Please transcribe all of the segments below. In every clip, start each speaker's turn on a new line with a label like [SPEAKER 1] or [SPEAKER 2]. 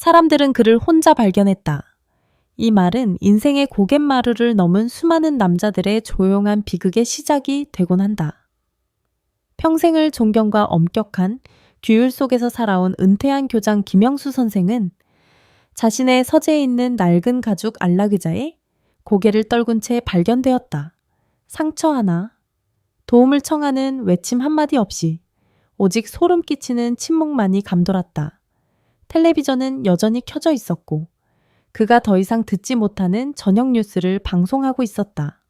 [SPEAKER 1] 사람들은 그를 혼자 발견했다. 이 말은 인생의 고갯마루를 넘은 수많은 남자들의 조용한 비극의 시작이 되곤 한다. 평생을 존경과 엄격한 규율 속에서 살아온 은퇴한 교장 김영수 선생은 자신의 서재에 있는 낡은 가죽 안락의자에 고개를 떨군 채 발견되었다. 상처 하나, 도움을 청하는 외침 한마디 없이 오직 소름 끼치는 침묵만이 감돌았다. 텔레비전은 여전히 켜져 있었고 그가 더 이상 듣지 못하는 저녁 뉴스를 방송하고 있었다.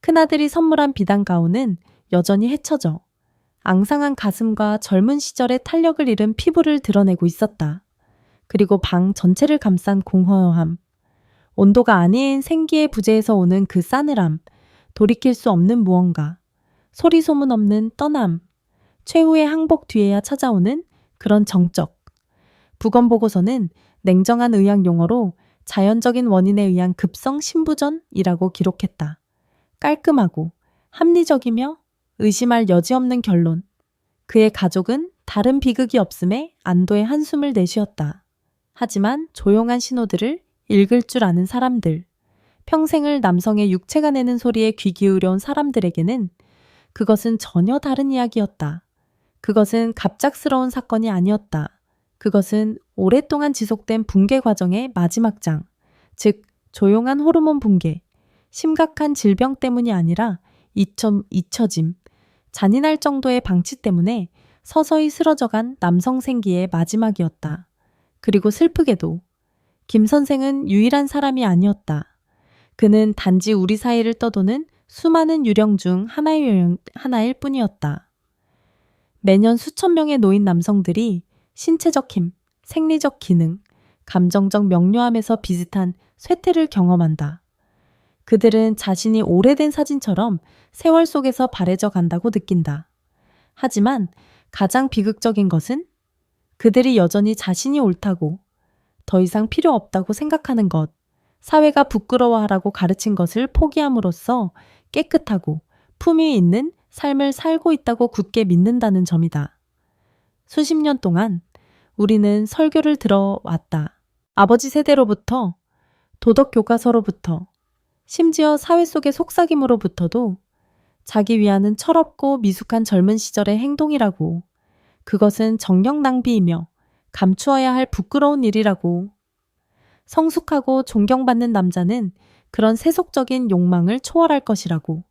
[SPEAKER 1] 큰아들이 선물한 비단 가운은 여전히 헤쳐져 앙상한 가슴과 젊은 시절의 탄력을 잃은 피부를 드러내고 있었다. 그리고 방 전체를 감싼 공허함, 온도가 아닌 생기의 부재에서 오는 그 싸늘함, 돌이킬 수 없는 무언가, 소리 소문 없는 떠남, 최후의 항복 뒤에야 찾아오는 그런 정적. 부검보고서는 냉정한 의학 용어로 자연적인 원인에 의한 급성 신부전이라고 기록했다. 깔끔하고 합리적이며 의심할 여지 없는 결론. 그의 가족은 다른 비극이 없음에 안도의 한숨을 내쉬었다. 하지만 조용한 신호들을 읽을 줄 아는 사람들, 평생을 남성의 육체가 내는 소리에 귀 기울여온 사람들에게는 그것은 전혀 다른 이야기였다. 그것은 갑작스러운 사건이 아니었다. 그것은 오랫동안 지속된 붕괴 과정의 마지막 장, 즉 조용한 호르몬 붕괴, 심각한 질병 때문이 아니라 잊혀짐, 잔인할 정도의 방치 때문에 서서히 쓰러져간 남성 생기의 마지막이었다. 그리고 슬프게도 김 선생은 유일한 사람이 아니었다. 그는 단지 우리 사이를 떠도는 수많은 유령 중 하나일 뿐이었다. 매년 수천 명의 노인 남성들이 신체적 힘, 생리적 기능, 감정적 명료함에서 비슷한 쇠퇴를 경험한다. 그들은 자신이 오래된 사진처럼 세월 속에서 바래져 간다고 느낀다. 하지만 가장 비극적인 것은 그들이 여전히 자신이 옳다고, 더 이상 필요 없다고 생각하는 것, 사회가 부끄러워하라고 가르친 것을 포기함으로써 깨끗하고 품위 있는 삶을 살고 있다고 굳게 믿는다는 점이다. 수십 년 동안 우리는 설교를 들어왔다. 아버지 세대로부터, 도덕 교과서로부터, 심지어 사회 속의 속삭임으로부터도 자기 위안은 철없고 미숙한 젊은 시절의 행동이라고, 그것은 정력 낭비이며 감추어야 할 부끄러운 일이라고. 성숙하고 존경받는 남자는 그런 세속적인 욕망을 초월할 것이라고.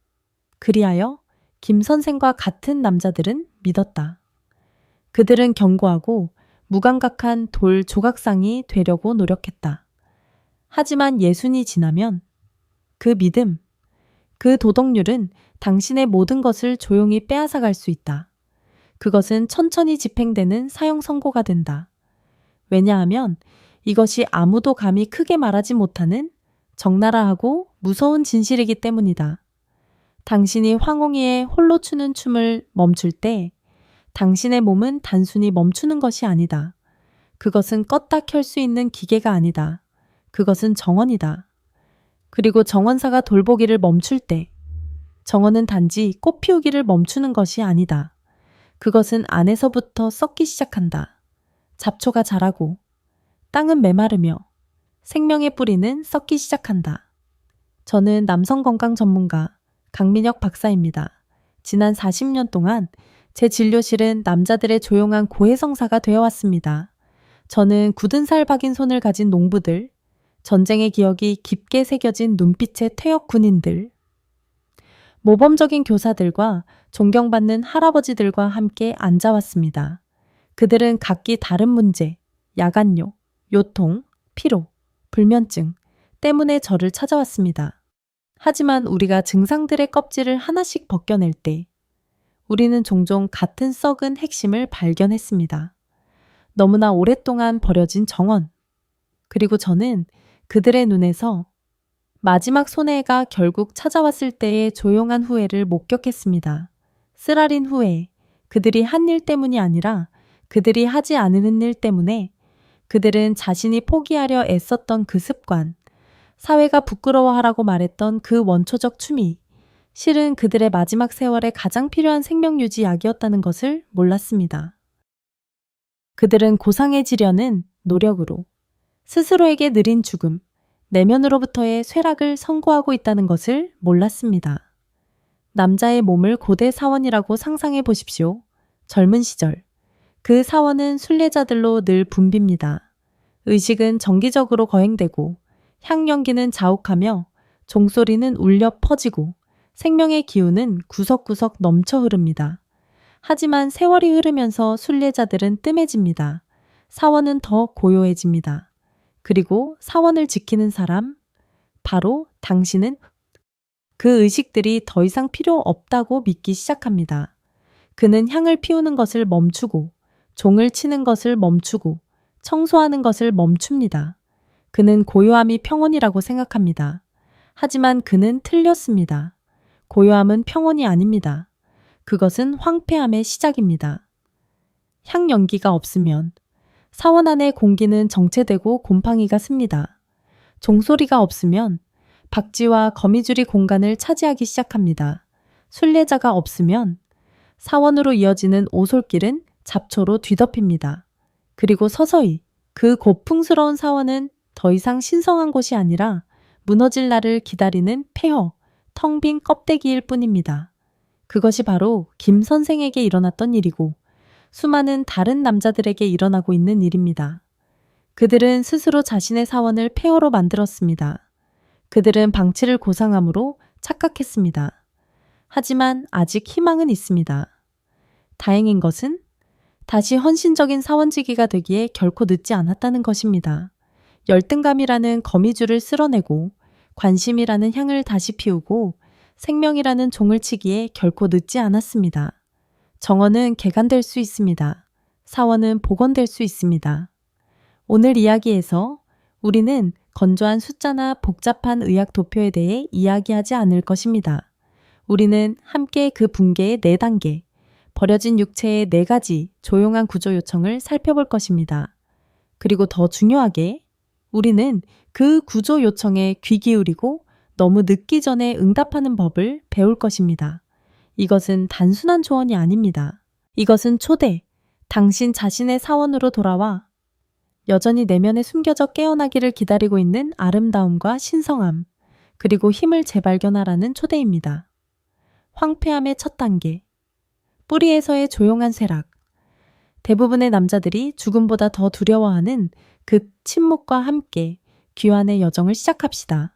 [SPEAKER 1] 그리하여 김 선생과 같은 남자들은 믿었다. 그들은 견고하고 무감각한 돌 조각상이 되려고 노력했다. 하지만 예순이 지나면 그 믿음, 그 도덕률은 당신의 모든 것을 조용히 빼앗아갈 수 있다. 그것은 천천히 집행되는 사형 선고가 된다. 왜냐하면 이것이 아무도 감히 크게 말하지 못하는 적나라하고 무서운 진실이기 때문이다. 당신이 황홍이의 홀로 추는 춤을 멈출 때 당신의 몸은 단순히 멈추는 것이 아니다. 그것은 껐다 켤 수 있는 기계가 아니다. 그것은 정원이다. 그리고 정원사가 돌보기를 멈출 때 정원은 단지 꽃 피우기를 멈추는 것이 아니다. 그것은 안에서부터 썩기 시작한다. 잡초가 자라고 땅은 메마르며 생명의 뿌리는 썩기 시작한다. 저는 남성 건강 전문가 강민혁 박사입니다. 지난 40년 동안 제 진료실은 남자들의 조용한 고해성사가 되어왔습니다. 저는 굳은 살 박인 손을 가진 농부들, 전쟁의 기억이 깊게 새겨진 눈빛의 퇴역 군인들, 모범적인 교사들과 존경받는 할아버지들과 함께 앉아왔습니다. 그들은 각기 다른 문제, 야간요, 요통, 피로, 불면증 때문에 저를 찾아왔습니다. 하지만 우리가 증상들의 껍질을 하나씩 벗겨낼 때 우리는 종종 같은 썩은 핵심을 발견했습니다. 너무나 오랫동안 버려진 정원. 그리고 저는 그들의 눈에서 마지막 손해가 결국 찾아왔을 때의 조용한 후회를 목격했습니다. 쓰라린 후회. 그들이 한 일 때문이 아니라 그들이 하지 않은 일 때문에 그들은 자신이 포기하려 애썼던 그 습관, 사회가 부끄러워하라고 말했던 그 원초적 추미, 실은 그들의 마지막 세월에 가장 필요한 생명유지 약이었다는 것을 몰랐습니다. 그들은 고상해지려는 노력으로, 스스로에게 느린 죽음, 내면으로부터의 쇠락을 선고하고 있다는 것을 몰랐습니다. 남자의 몸을 고대 사원이라고 상상해 보십시오. 젊은 시절, 그 사원은 순례자들로 늘 붐빕니다. 의식은 정기적으로 거행되고 향연기는 자욱하며 종소리는 울려 퍼지고 생명의 기운은 구석구석 넘쳐 흐릅니다. 하지만 세월이 흐르면서 순례자들은 뜸해집니다. 사원은 더 고요해집니다. 그리고 사원을 지키는 사람, 바로 당신은 그 의식들이 더 이상 필요 없다고 믿기 시작합니다. 그는 향을 피우는 것을 멈추고 종을 치는 것을 멈추고 청소하는 것을 멈춥니다. 그는 고요함이 평온이라고 생각합니다. 하지만 그는 틀렸습니다. 고요함은 평온이 아닙니다. 그것은 황폐함의 시작입니다. 향 연기가 없으면 사원 안의 공기는 정체되고 곰팡이가 습니다. 종소리가 없으면 박쥐와 거미줄이 공간을 차지하기 시작합니다. 순례자가 없으면 사원으로 이어지는 오솔길은 잡초로 뒤덮입니다. 그리고 서서히 그 고풍스러운 사원은 더 이상 신성한 곳이 아니라 무너질 날을 기다리는 폐허, 텅 빈 껍데기일 뿐입니다. 그것이 바로 김 선생에게 일어났던 일이고 수많은 다른 남자들에게 일어나고 있는 일입니다. 그들은 스스로 자신의 사원을 폐허로 만들었습니다. 그들은 방치를 고상함으로 착각했습니다. 하지만 아직 희망은 있습니다. 다행인 것은 다시 헌신적인 사원지기가 되기에 결코 늦지 않았다는 것입니다. 열등감이라는 거미줄을 쓸어내고 관심이라는 향을 다시 피우고 생명이라는 종을 치기에 결코 늦지 않았습니다. 정원은 개간될 수 있습니다. 사원은 복원될 수 있습니다. 오늘 이야기에서 우리는 건조한 숫자나 복잡한 의학 도표에 대해 이야기하지 않을 것입니다. 우리는 함께 그 붕괴의 4단계, 버려진 육체의 4가지 조용한 구조 요청을 살펴볼 것입니다. 그리고 더 중요하게 우리는 그 구조 요청에 귀 기울이고 너무 늦기 전에 응답하는 법을 배울 것입니다. 이것은 단순한 조언이 아닙니다. 이것은 초대, 당신 자신의 사원으로 돌아와 여전히 내면에 숨겨져 깨어나기를 기다리고 있는 아름다움과 신성함, 그리고 힘을 재발견하라는 초대입니다. 황폐함의 첫 단계, 뿌리에서의 조용한 쇠락. 대부분의 남자들이 죽음보다 더 두려워하는 그 침묵과 함께 귀환의 여정을 시작합시다.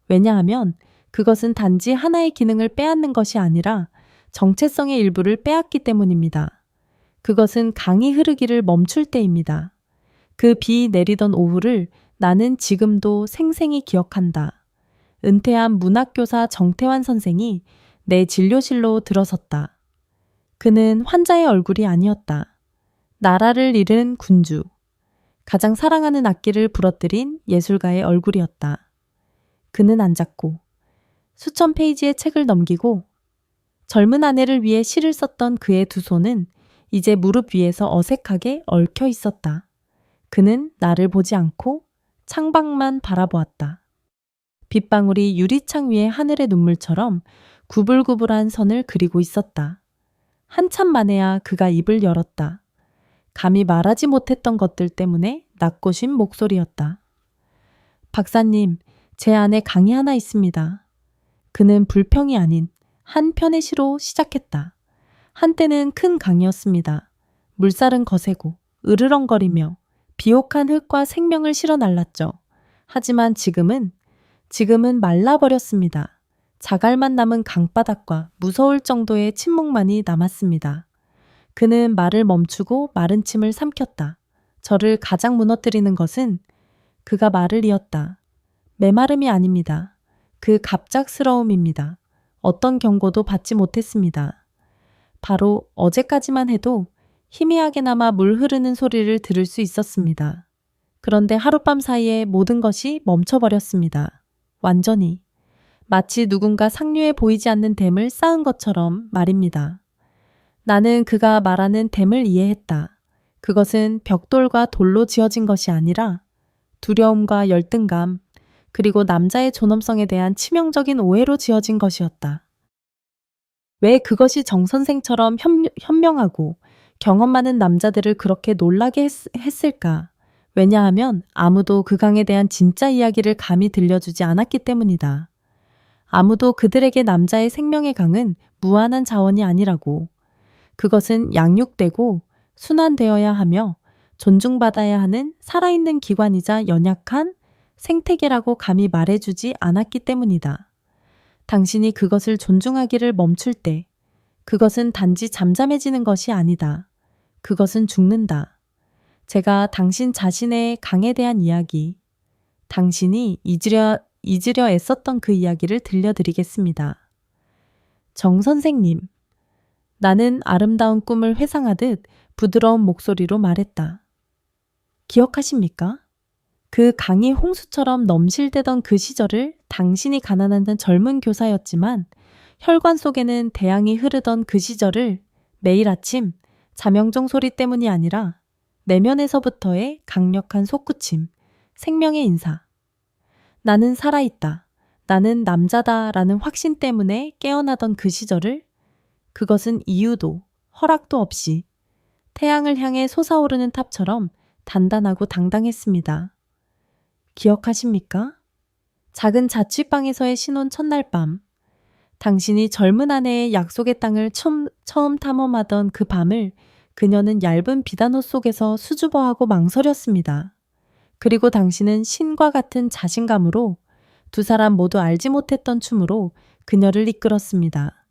[SPEAKER 1] 왜냐하면 그것은 단지 하나의 기능을 빼앗는 것이 아니라 정체성의 일부를 빼앗기 때문입니다. 그것은 강이 흐르기를 멈출 때입니다. 그 비 내리던 오후를 나는 지금도 생생히 기억한다. 은퇴한 문학교사 정태환 선생이 내 진료실로 들어섰다. 그는 환자의 얼굴이 아니었다. 나라를 잃은 군주, 가장 사랑하는 악기를 부러뜨린 예술가의 얼굴이었다. 그는 앉았고 수천 페이지의 책을 넘기고 젊은 아내를 위해 시를 썼던 그의 두 손은 이제 무릎 위에서 어색하게 얽혀 있었다. 그는 나를 보지 않고 창밖만 바라보았다. 빗방울이 유리창 위의 하늘의 눈물처럼 구불구불한 선을 그리고 있었다. 한참 만에야 그가 입을 열었다. 감히 말하지 못했던 것들 때문에 낮고신 목소리였다. 박사님, 제 안에 강이 하나 있습니다. 그는 불평이 아닌 한 편의 시로 시작했다. 한때는 큰 강이었습니다. 물살은 거세고 으르렁거리며 비옥한 흙과 생명을 실어 날랐죠. 하지만 지금은 말라버렸습니다. 자갈만 남은 강바닥과 무서울 정도의 침묵만이 남았습니다. 그는 말을 멈추고 마른 침을 삼켰다. 저를 가장 무너뜨리는 것은 그가 말을 이었다. 메마름이 아닙니다. 그 갑작스러움입니다. 어떤 경고도 받지 못했습니다. 바로 어제까지만 해도 희미하게나마 물 흐르는 소리를 들을 수 있었습니다. 그런데 하룻밤 사이에 모든 것이 멈춰버렸습니다. 완전히. 마치 누군가 상류에 보이지 않는 댐을 쌓은 것처럼 말입니다. 나는 그가 말하는 댐을 이해했다. 그것은 벽돌과 돌로 지어진 것이 아니라 두려움과 열등감, 그리고 남자의 존엄성에 대한 치명적인 오해로 지어진 것이었다. 왜 그것이 정 선생처럼 현명하고 경험 많은 남자들을 그렇게 놀라게 했을까? 왜냐하면 아무도 그 강에 대한 진짜 이야기를 감히 들려주지 않았기 때문이다. 아무도 그들에게 남자의 생명의 강은 무한한 자원이 아니라고. 그것은 양육되고 순환되어야 하며 존중받아야 하는 살아있는 기관이자 연약한 생태계라고 감히 말해주지 않았기 때문이다. 당신이 그것을 존중하기를 멈출 때 그것은 단지 잠잠해지는 것이 아니다. 그것은 죽는다. 제가 당신 자신의 강에 대한 이야기, 당신이 잊으려 애썼던 그 이야기를 들려드리겠습니다. 정 선생님, 나는 아름다운 꿈을 회상하듯 부드러운 목소리로 말했다. 기억하십니까? 그 강이 홍수처럼 넘실대던 그 시절을 당신이 가난한 젊은 교사였지만 혈관 속에는 대양이 흐르던 그 시절을 매일 아침 자명종 소리 때문이 아니라 내면에서부터의 강력한 솟구침, 생명의 인사. 나는 살아있다. 나는 남자다 라는 확신 때문에 깨어나던 그 시절을 그것은 이유도 허락도 없이 태양을 향해 솟아오르는 탑처럼 단단하고 당당했습니다. 기억하십니까? 작은 자취방에서의 신혼 첫날 밤, 당신이 젊은 아내의 약속의 땅을 처음 탐험하던 그 밤을 그녀는 얇은 비단옷 속에서 수줍어하고 망설였습니다. 그리고 당신은 신과 같은 자신감으로 두 사람 모두 알지 못했던 춤으로 그녀를 이끌었습니다.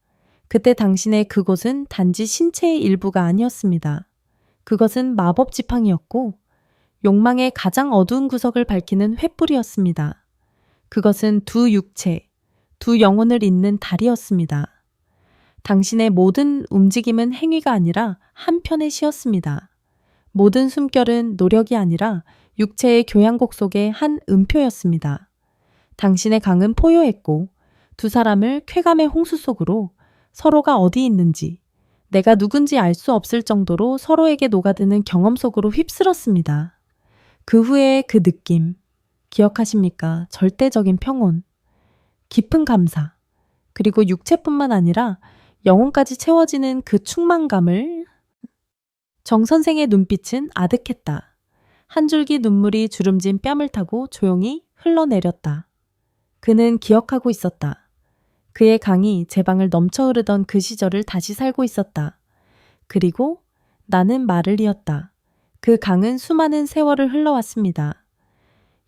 [SPEAKER 1] 그때 당신의 그곳은 단지 신체의 일부가 아니었습니다. 그것은 마법 지팡이였고 욕망의 가장 어두운 구석을 밝히는 횃불이었습니다. 그것은 두 육체, 두 영혼을 잇는 달이었습니다. 당신의 모든 움직임은 행위가 아니라 한편의 시였습니다. 모든 숨결은 노력이 아니라 육체의 교향곡 속의 한 음표였습니다. 당신의 강은 포효했고 두 사람을 쾌감의 홍수 속으로 서로가 어디 있는지, 내가 누군지 알 수 없을 정도로 서로에게 녹아드는 경험 속으로 휩쓸었습니다. 그 후에 그 느낌, 기억하십니까? 절대적인 평온, 깊은 감사, 그리고 육체뿐만 아니라 영혼까지 채워지는 그 충만감을 정 선생의 눈빛은 아득했다. 한 줄기 눈물이 주름진 뺨을 타고 조용히 흘러내렸다. 그는 기억하고 있었다. 그의 강이 제 방을 넘쳐 흐르던 그 시절을 다시 살고 있었다. 그리고 나는 말을 이었다. 그 강은 수많은 세월을 흘러왔습니다.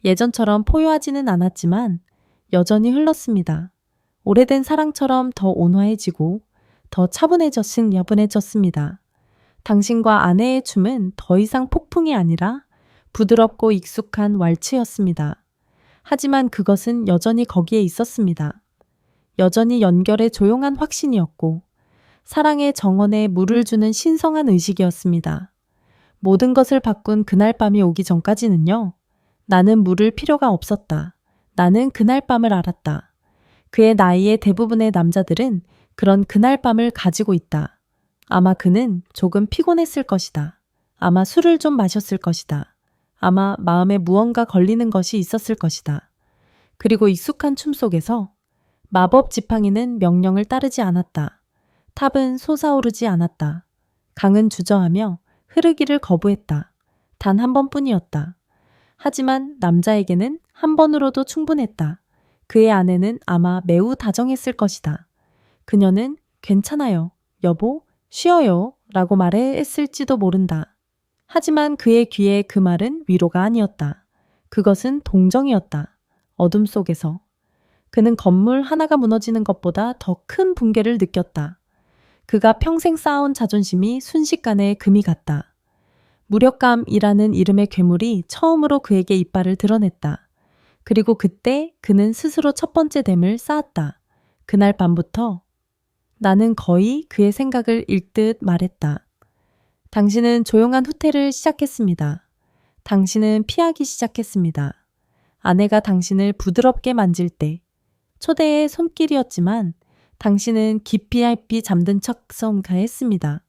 [SPEAKER 1] 예전처럼 포효하지는 않았지만 여전히 흘렀습니다. 오래된 사랑처럼 더 온화해지고 더 차분해졌습니다. 당신과 아내의 춤은 더 이상 폭풍이 아니라 부드럽고 익숙한 왈츠였습니다. 하지만 그것은 여전히 거기에 있었습니다. 여전히 연결의 조용한 확신이었고 사랑의 정원에 물을 주는 신성한 의식이었습니다. 모든 것을 바꾼 그날 밤이 오기 전까지는요. 나는 물을 필요가 없었다. 나는 그날 밤을 알았다. 그의 나이의 대부분의 남자들은 그런 그날 밤을 가지고 있다. 아마 그는 조금 피곤했을 것이다. 아마 술을 좀 마셨을 것이다. 아마 마음에 무언가 걸리는 것이 있었을 것이다. 그리고 익숙한 춤 속에서 마법 지팡이는 명령을 따르지 않았다. 탑은 솟아오르지 않았다. 강은 주저하며 흐르기를 거부했다. 단 한 번뿐이었다. 하지만 남자에게는 한 번으로도 충분했다. 그의 아내는 아마 매우 다정했을 것이다. 그녀는 괜찮아요, 여보, 쉬어요 라고 말했을지도 모른다. 하지만 그의 귀에 그 말은 위로가 아니었다. 그것은 동정이었다. 어둠 속에서. 그는 건물 하나가 무너지는 것보다 더 큰 붕괴를 느꼈다. 그가 평생 쌓아온 자존심이 순식간에 금이 갔다. 무력감이라는 이름의 괴물이 처음으로 그에게 이빨을 드러냈다. 그리고 그때 그는 스스로 첫 번째 댐을 쌓았다. 그날 밤부터 나는 거의 그의 생각을 읽듯 말했다. 당신은 조용한 후퇴를 시작했습니다. 당신은 피하기 시작했습니다. 아내가 당신을 부드럽게 만질 때 초대의 손길이었지만 당신은 깊이 잠든 척 성가했습니다.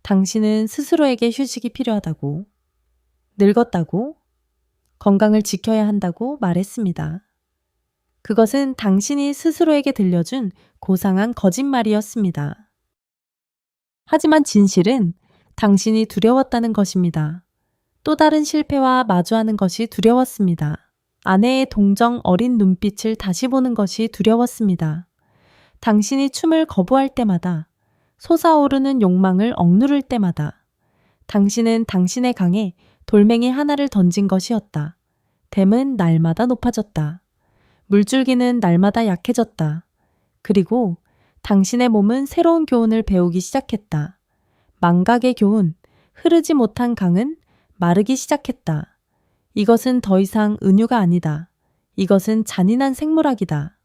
[SPEAKER 1] 당신은 스스로에게 휴식이 필요하다고, 늙었다고, 건강을 지켜야 한다고 말했습니다. 그것은 당신이 스스로에게 들려준 고상한 거짓말이었습니다. 하지만 진실은 당신이 두려웠다는 것입니다. 또 다른 실패와 마주하는 것이 두려웠습니다. 아내의 동정 어린 눈빛을 다시 보는 것이 두려웠습니다. 당신이 춤을 거부할 때마다, 솟아오르는 욕망을 억누를 때마다, 당신은 당신의 강에 돌멩이 하나를 던진 것이었다. 댐은 날마다 높아졌다. 물줄기는 날마다 약해졌다. 그리고 당신의 몸은 새로운 교훈을 배우기 시작했다. 망각의 교훈, 흐르지 못한 강은 마르기 시작했다. 이것은 더 이상 은유가 아니다. 이것은 잔인한 생물학이다.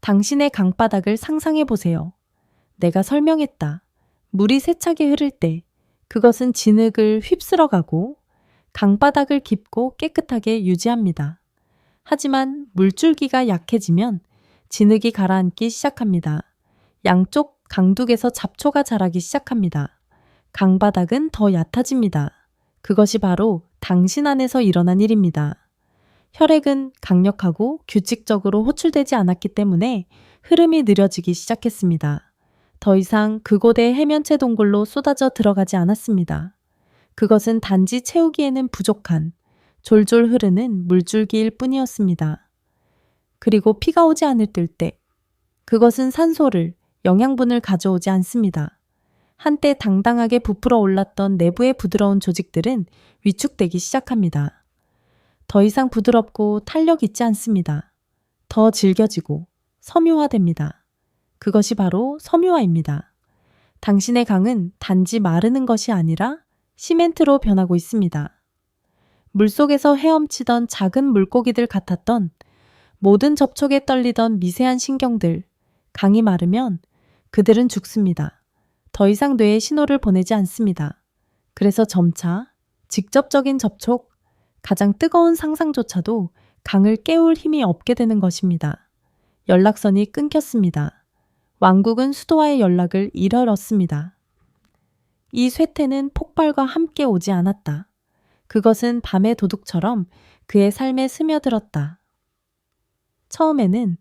[SPEAKER 1] 당신의 강바닥을 상상해 보세요. 내가 설명했다. 물이 세차게 흐를 때 그것은 진흙을 휩쓸어가고 강바닥을 깊고 깨끗하게 유지합니다. 하지만 물줄기가 약해지면 진흙이 가라앉기 시작합니다. 양쪽 강둑에서 잡초가 자라기 시작합니다. 강바닥은 더 얕아집니다. 그것이 바로 당신 안에서 일어난 일입니다. 혈액은 강력하고 규칙적으로 호출되지 않았기 때문에 흐름이 느려지기 시작했습니다. 더 이상 그곳의 해면체 동굴로 쏟아져 들어가지 않았습니다. 그것은 단지 채우기에는 부족한 졸졸 흐르는 물줄기일 뿐이었습니다. 그리고 피가 오지 않을 때 그것은 산소를, 영양분을 가져오지 않습니다. 한때 당당하게 부풀어 올랐던 내부의 부드러운 조직들은 위축되기 시작합니다. 더 이상 부드럽고 탄력 있지 않습니다. 더 질겨지고 섬유화됩니다. 그것이 바로 섬유화입니다. 당신의 강은 단지 마르는 것이 아니라 시멘트로 변하고 있습니다. 물속에서 헤엄치던 작은 물고기들 같았던 모든 접촉에 떨리던 미세한 신경들, 강이 마르면 그들은 죽습니다. 더 이상 뇌에 신호를 보내지 않습니다. 그래서 점차 직접적인 접촉, 가장 뜨거운 상상조차도 강을 깨울 힘이 없게 되는 것입니다. 연락선이 끊겼습니다. 왕국은 수도와의 연락을 잃어버렸습니다. 이 쇠퇴는 폭발과 함께 오지 않았다. 그것은 밤의 도둑처럼 그의 삶에 스며들었다. 처음에는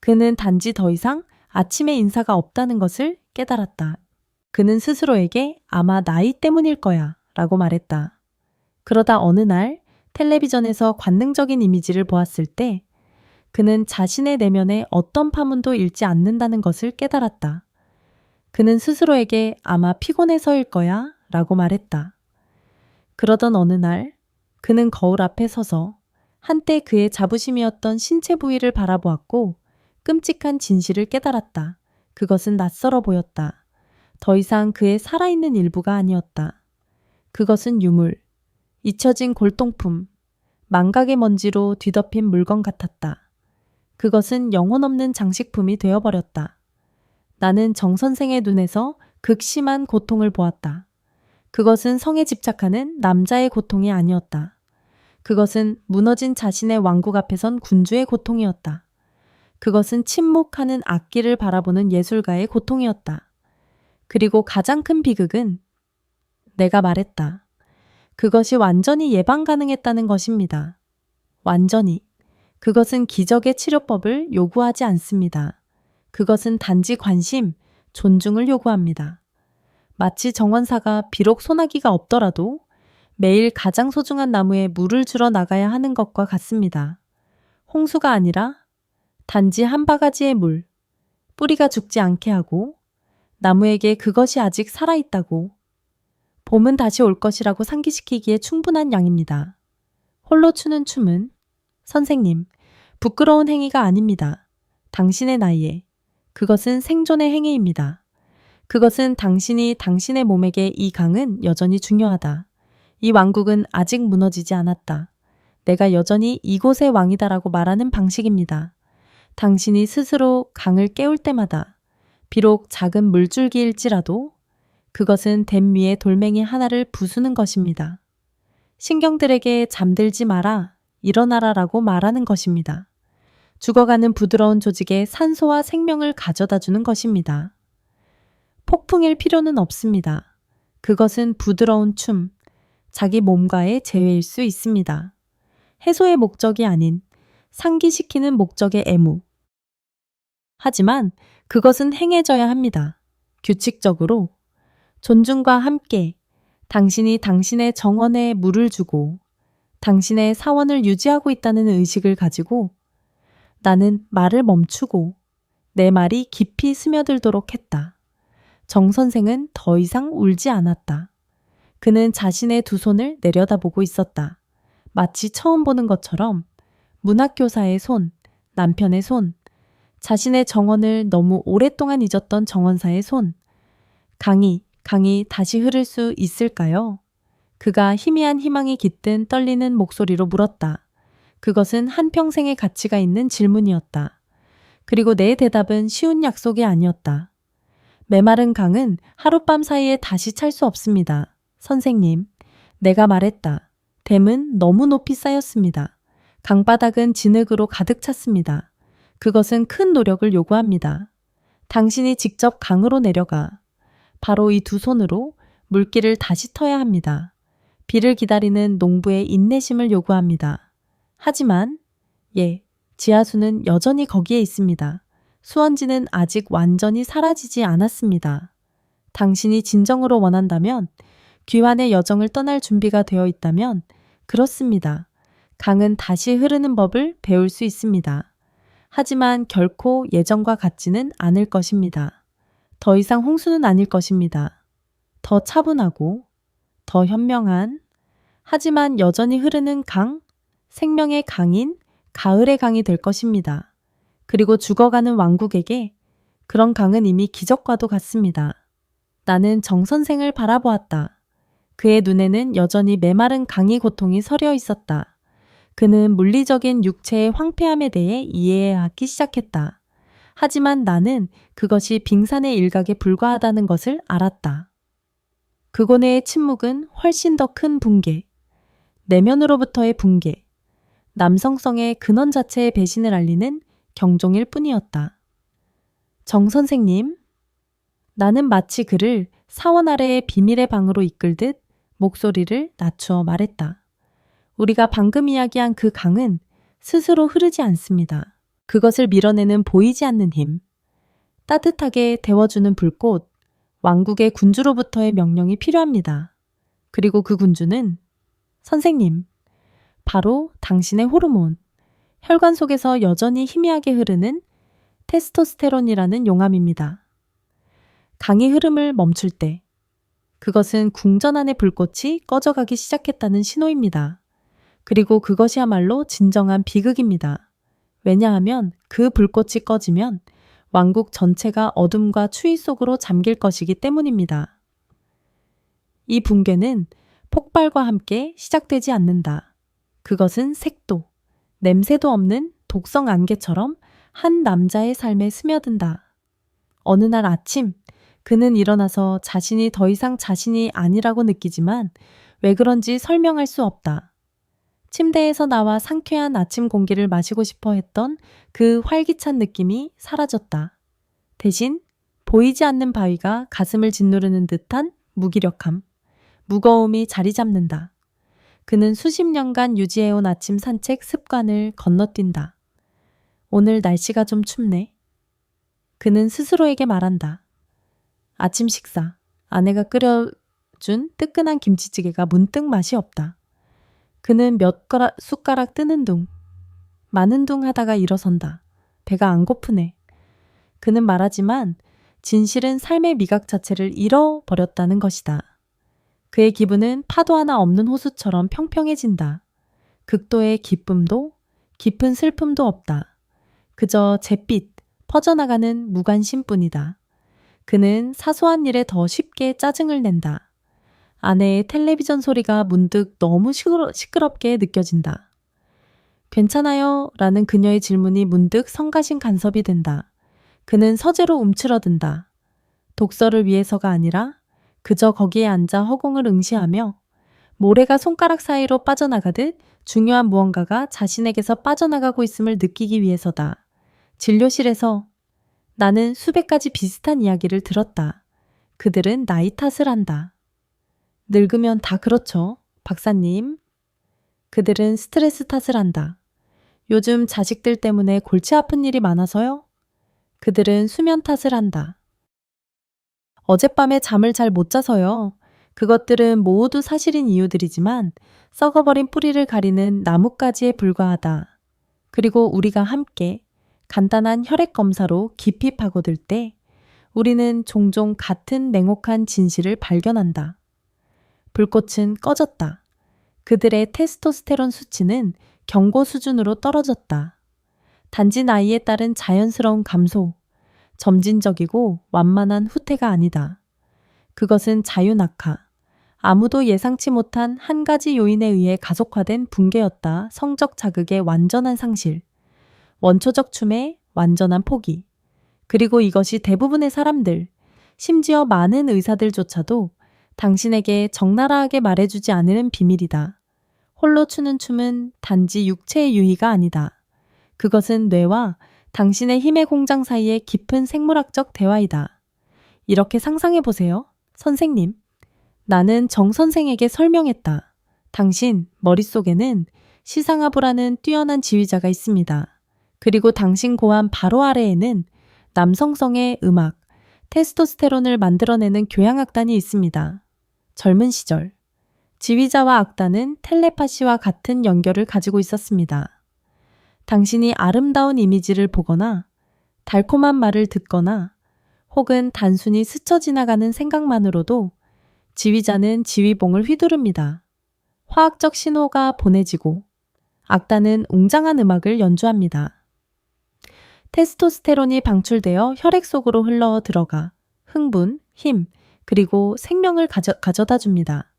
[SPEAKER 1] 그는 단지 더 이상 아침의 인사가 없다는 것을 깨달았다. 그는 스스로에게 아마 나이 때문일 거야 라고 말했다. 그러다 어느 날 텔레비전에서 관능적인 이미지를 보았을 때 그는 자신의 내면에 어떤 파문도 잃지 않는다는 것을 깨달았다. 그는 스스로에게 아마 피곤해서일 거야 라고 말했다. 그러던 어느 날 그는 거울 앞에 서서 한때 그의 자부심이었던 신체 부위를 바라보았고 끔찍한 진실을 깨달았다. 그것은 낯설어 보였다. 더 이상 그의 살아있는 일부가 아니었다. 그것은 유물, 잊혀진 골동품, 망각의 먼지로 뒤덮인 물건 같았다. 그것은 영혼 없는 장식품이 되어버렸다. 나는 정 선생의 눈에서 극심한 고통을 보았다. 그것은 성에 집착하는 남자의 고통이 아니었다. 그것은 무너진 자신의 왕국 앞에 선 군주의 고통이었다. 그것은 침묵하는 악기를 바라보는 예술가의 고통이었다. 그리고 가장 큰 비극은 내가 말했다. 그것이 완전히 예방 가능했다는 것입니다. 완전히. 그것은 기적의 치료법을 요구하지 않습니다. 그것은 단지 관심, 존중을 요구합니다. 마치 정원사가 비록 소나기가 없더라도 매일 가장 소중한 나무에 물을 주러 나가야 하는 것과 같습니다. 홍수가 아니라 단지 한 바가지의 물, 뿌리가 죽지 않게 하고 나무에게 그것이 아직 살아있다고, 봄은 다시 올 것이라고 상기시키기에 충분한 양입니다. 홀로 추는 춤은 선생님, 부끄러운 행위가 아닙니다. 당신의 나이에 그것은 생존의 행위입니다. 그것은 당신이 당신의 몸에게 이 강은 여전히 중요하다. 이 왕국은 아직 무너지지 않았다. 내가 여전히 이곳의 왕이다라고 말하는 방식입니다. 당신이 스스로 강을 깨울 때마다 비록 작은 물줄기일지라도 그것은 댐 위에 돌멩이 하나를 부수는 것입니다. 신경들에게 잠들지 마라, 일어나라라고 말하는 것입니다. 죽어가는 부드러운 조직에 산소와 생명을 가져다 주는 것입니다. 폭풍일 필요는 없습니다. 그것은 부드러운 춤, 자기 몸과의 재회일 수 있습니다. 해소의 목적이 아닌 상기시키는 목적의 애무. 하지만 그것은 행해져야 합니다. 규칙적으로, 존중과 함께, 당신이 당신의 정원에 물을 주고 당신의 사원을 유지하고 있다는 의식을 가지고 나는 말을 멈추고 내 말이 깊이 스며들도록 했다. 정 선생은 더 이상 울지 않았다. 그는 자신의 두 손을 내려다보고 있었다. 마치 처음 보는 것처럼 문학교사의 손, 남편의 손, 자신의 정원을 너무 오랫동안 잊었던 정원사의 손. 강이 다시 흐를 수 있을까요? 그가 희미한 희망이 깃든 떨리는 목소리로 물었다. 그것은 한평생의 가치가 있는 질문이었다. 그리고 내 대답은 쉬운 약속이 아니었다. 메마른 강은 하룻밤 사이에 다시 찰 수 없습니다. 선생님, 내가 말했다. 댐은 너무 높이 쌓였습니다. 강바닥은 진흙으로 가득 찼습니다. 그것은 큰 노력을 요구합니다. 당신이 직접 강으로 내려가 바로 이 두 손으로 물길을 다시 터야 합니다. 비를 기다리는 농부의 인내심을 요구합니다. 하지만 지하수는 여전히 거기에 있습니다. 수원지는 아직 완전히 사라지지 않았습니다. 당신이 진정으로 원한다면, 귀환의 여정을 떠날 준비가 되어 있다면 그렇습니다. 강은 다시 흐르는 법을 배울 수 있습니다. 하지만 결코 예전과 같지는 않을 것입니다. 더 이상 홍수는 아닐 것입니다. 더 차분하고 더 현명한, 하지만 여전히 흐르는 강, 생명의 강인 가을의 강이 될 것입니다. 그리고 죽어가는 왕국에게 그런 강은 이미 기적과도 같습니다. 나는 정 선생을 바라보았다. 그의 눈에는 여전히 메마른 강의 고통이 서려 있었다. 그는 물리적인 육체의 황폐함에 대해 이해하기 시작했다. 하지만 나는 그것이 빙산의 일각에 불과하다는 것을 알았다. 그고네의 침묵은 훨씬 더 큰 붕괴, 내면으로부터의 붕괴, 남성성의 근원 자체의 배신을 알리는 경종일 뿐이었다. 정 선생님, 나는 마치 그를 사원 아래의 비밀의 방으로 이끌듯 목소리를 낮추어 말했다. 우리가 방금 이야기한 그 강은 스스로 흐르지 않습니다. 그것을 밀어내는 보이지 않는 힘, 따뜻하게 데워주는 불꽃, 왕국의 군주로부터의 명령이 필요합니다. 그리고 그 군주는 선생님, 바로 당신의 호르몬, 혈관 속에서 여전히 희미하게 흐르는 테스토스테론이라는 용암입니다. 강의 흐름을 멈출 때 그것은 궁전 안의 불꽃이 꺼져가기 시작했다는 신호입니다. 그리고 그것이야말로 진정한 비극입니다. 왜냐하면 그 불꽃이 꺼지면 왕국 전체가 어둠과 추위 속으로 잠길 것이기 때문입니다. 이 붕괴는 폭발과 함께 시작되지 않는다. 그것은 색도, 냄새도 없는 독성 안개처럼 한 남자의 삶에 스며든다. 어느 날 아침, 그는 일어나서 자신이 더 이상 자신이 아니라고 느끼지만 왜 그런지 설명할 수 없다. 침대에서 나와 상쾌한 아침 공기를 마시고 싶어 했던 그 활기찬 느낌이 사라졌다. 대신 보이지 않는 바위가 가슴을 짓누르는 듯한 무기력함, 무거움이 자리 잡는다. 그는 수십 년간 유지해온 아침 산책 습관을 건너뛴다. 오늘 날씨가 좀 춥네. 그는 스스로에게 말한다. 아침 식사, 아내가 끓여준 뜨끈한 김치찌개가 문득 맛이 없다. 그는 몇 숟가락 뜨는 둥, 마는 둥 하다가 일어선다. 배가 안 고프네. 그는 말하지만 진실은 삶의 미각 자체를 잃어버렸다는 것이다. 그의 기분은 파도 하나 없는 호수처럼 평평해진다. 극도의 기쁨도 깊은 슬픔도 없다. 그저 잿빛 퍼져나가는 무관심뿐이다. 그는 사소한 일에 더 쉽게 짜증을 낸다. 아내의 텔레비전 소리가 문득 너무 시끄럽게 느껴진다. 괜찮아요? 라는 그녀의 질문이 문득 성가신 간섭이 된다. 그는 서재로 움츠러든다. 독서를 위해서가 아니라 그저 거기에 앉아 허공을 응시하며 모래가 손가락 사이로 빠져나가듯 중요한 무언가가 자신에게서 빠져나가고 있음을 느끼기 위해서다. 진료실에서 나는 수백 가지 비슷한 이야기를 들었다. 그들은 나이 탓을 한다. 늙으면 다 그렇죠, 박사님. 그들은 스트레스 탓을 한다. 요즘 자식들 때문에 골치 아픈 일이 많아서요? 그들은 수면 탓을 한다. 어젯밤에 잠을 잘 못 자서요. 그것들은 모두 사실인 이유들이지만 썩어버린 뿌리를 가리는 나뭇가지에 불과하다. 그리고 우리가 함께 간단한 혈액 검사로 깊이 파고들 때 우리는 종종 같은 냉혹한 진실을 발견한다. 불꽃은 꺼졌다. 그들의 테스토스테론 수치는 경고 수준으로 떨어졌다. 단지 나이에 따른 자연스러운 감소, 점진적이고 완만한 후퇴가 아니다. 그것은 자유낙하, 아무도 예상치 못한 한 가지 요인에 의해 가속화된 붕괴였다. 성적 자극의 완전한 상실, 원초적 춤의 완전한 포기. 그리고 이것이 대부분의 사람들, 심지어 많은 의사들조차도 당신에게 적나라하게 말해주지 않으는 비밀이다. 홀로 추는 춤은 단지 육체의 유희가 아니다. 그것은 뇌와 당신의 힘의 공장 사이의 깊은 생물학적 대화이다. 이렇게 상상해 보세요. 선생님. 나는 정 선생에게 설명했다. 당신 머릿속에는 시상하부라는 뛰어난 지휘자가 있습니다. 그리고 당신 고함 바로 아래에는 남성성의 음악, 테스토스테론을 만들어내는 교향악단이 있습니다. 젊은 시절, 지휘자와 악단은 텔레파시와 같은 연결을 가지고 있었습니다. 당신이 아름다운 이미지를 보거나 달콤한 말을 듣거나 혹은 단순히 스쳐 지나가는 생각만으로도 지휘자는 지휘봉을 휘두릅니다. 화학적 신호가 보내지고 악단은 웅장한 음악을 연주합니다. 테스토스테론이 방출되어 혈액 속으로 흘러 들어가 흥분, 힘, 그리고 생명을 가져다 줍니다.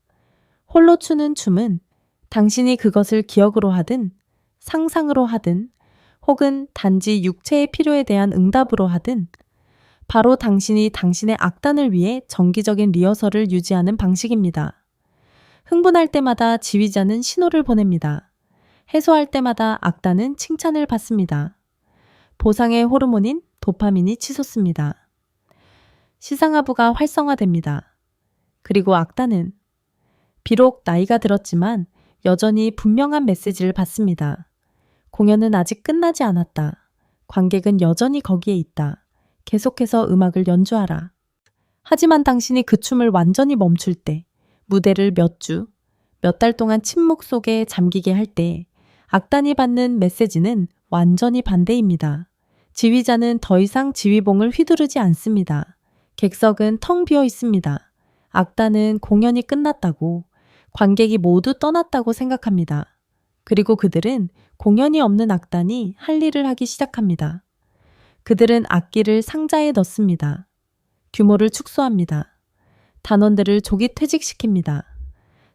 [SPEAKER 1] 홀로 추는 춤은 당신이 그것을 기억으로 하든 상상으로 하든 혹은 단지 육체의 필요에 대한 응답으로 하든 바로 당신이 당신의 악단을 위해 정기적인 리허설을 유지하는 방식입니다. 흥분할 때마다 지휘자는 신호를 보냅니다. 해소할 때마다 악단은 칭찬을 받습니다. 보상의 호르몬인 도파민이 치솟습니다. 시상하부가 활성화됩니다. 그리고 악단은 비록 나이가 들었지만 여전히 분명한 메시지를 받습니다. 공연은 아직 끝나지 않았다. 관객은 여전히 거기에 있다. 계속해서 음악을 연주하라. 하지만 당신이 그 춤을 완전히 멈출 때, 무대를 몇 주, 몇 달 동안 침묵 속에 잠기게 할 때, 악단이 받는 메시지는 완전히 반대입니다. 지휘자는 더 이상 지휘봉을 휘두르지 않습니다. 객석은 텅 비어 있습니다. 악단은 공연이 끝났다고, 관객이 모두 떠났다고 생각합니다. 그리고 그들은 공연이 없는 악단이 할 일을 하기 시작합니다. 그들은 악기를 상자에 넣습니다. 규모를 축소합니다. 단원들을 조기 퇴직시킵니다.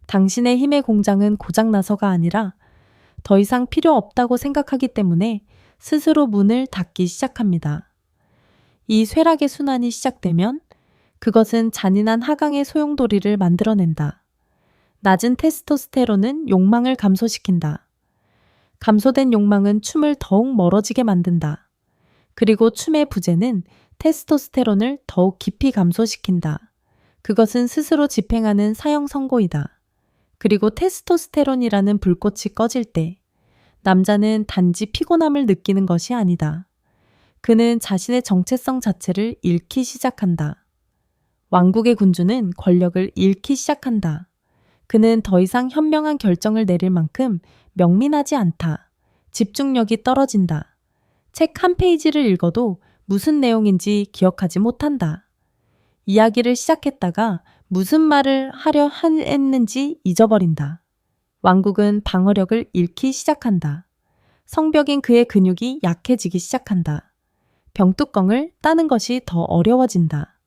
[SPEAKER 1] 당신의 힘의 공장은 고장나서가 아니라 더 이상 필요 없다고 생각하기 때문에 스스로 문을 닫기 시작합니다. 이 쇠락의 순환이 시작되면 그것은 잔인한 하강의 소용돌이를 만들어낸다. 낮은 테스토스테론은 욕망을 감소시킨다. 감소된 욕망은 춤을 더욱 멀어지게 만든다. 그리고 춤의 부재는 테스토스테론을 더욱 깊이 감소시킨다. 그것은 스스로 집행하는 사형 선고이다. 그리고 테스토스테론이라는 불꽃이 꺼질 때 남자는 단지 피곤함을 느끼는 것이 아니다. 그는 자신의 정체성 자체를 잃기 시작한다. 왕국의 군주는 권력을 잃기 시작한다. 그는 더 이상 현명한 결정을 내릴 만큼 명민하지 않다. 집중력이 떨어진다. 책 한 페이지를 읽어도 무슨 내용인지 기억하지 못한다. 이야기를 시작했다가 무슨 말을 하려 했는지 잊어버린다. 왕국은 방어력을 잃기 시작한다. 성벽인 그의 근육이 약해지기 시작한다. 병뚜껑을 따는 것이 더 어려워진다.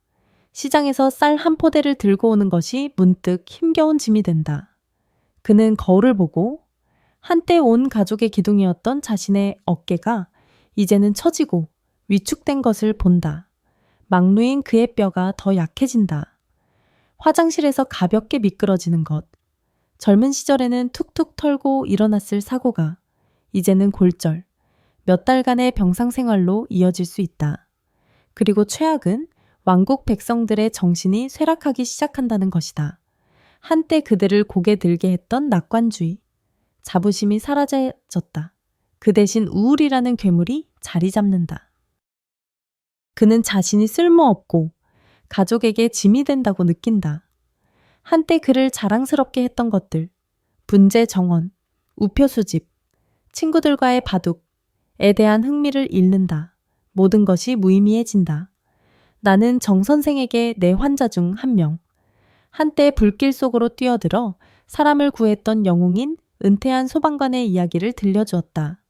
[SPEAKER 1] 시장에서 쌀 한 포대를 들고 오는 것이 문득 힘겨운 짐이 된다. 그는 거울을 보고 한때 온 가족의 기둥이었던 자신의 어깨가 이제는 처지고 위축된 것을 본다. 막 누인 그의 뼈가 더 약해진다. 화장실에서 가볍게 미끄러지는 것. 젊은 시절에는 툭툭 털고 일어났을 사고가 이제는 골절, 몇 달간의 병상 생활로 이어질 수 있다. 그리고 최악은 왕국 백성들의 정신이 쇠락하기 시작한다는 것이다. 한때 그들을 고개 들게 했던 낙관주의, 자부심이 사라졌다. 그 대신 우울이라는 괴물이 자리 잡는다. 그는 자신이 쓸모없고 가족에게 짐이 된다고 느낀다. 한때 그를 자랑스럽게 했던 것들, 분재 정원, 우표 수집, 친구들과의 바둑에 대한 흥미를 잃는다. 모든 것이 무의미해진다. 나는 정 선생에게 내 환자 중 한 명, 한때 불길 속으로 뛰어들어 사람을 구했던 영웅인 은퇴한 소방관의 이야기를 들려주었다.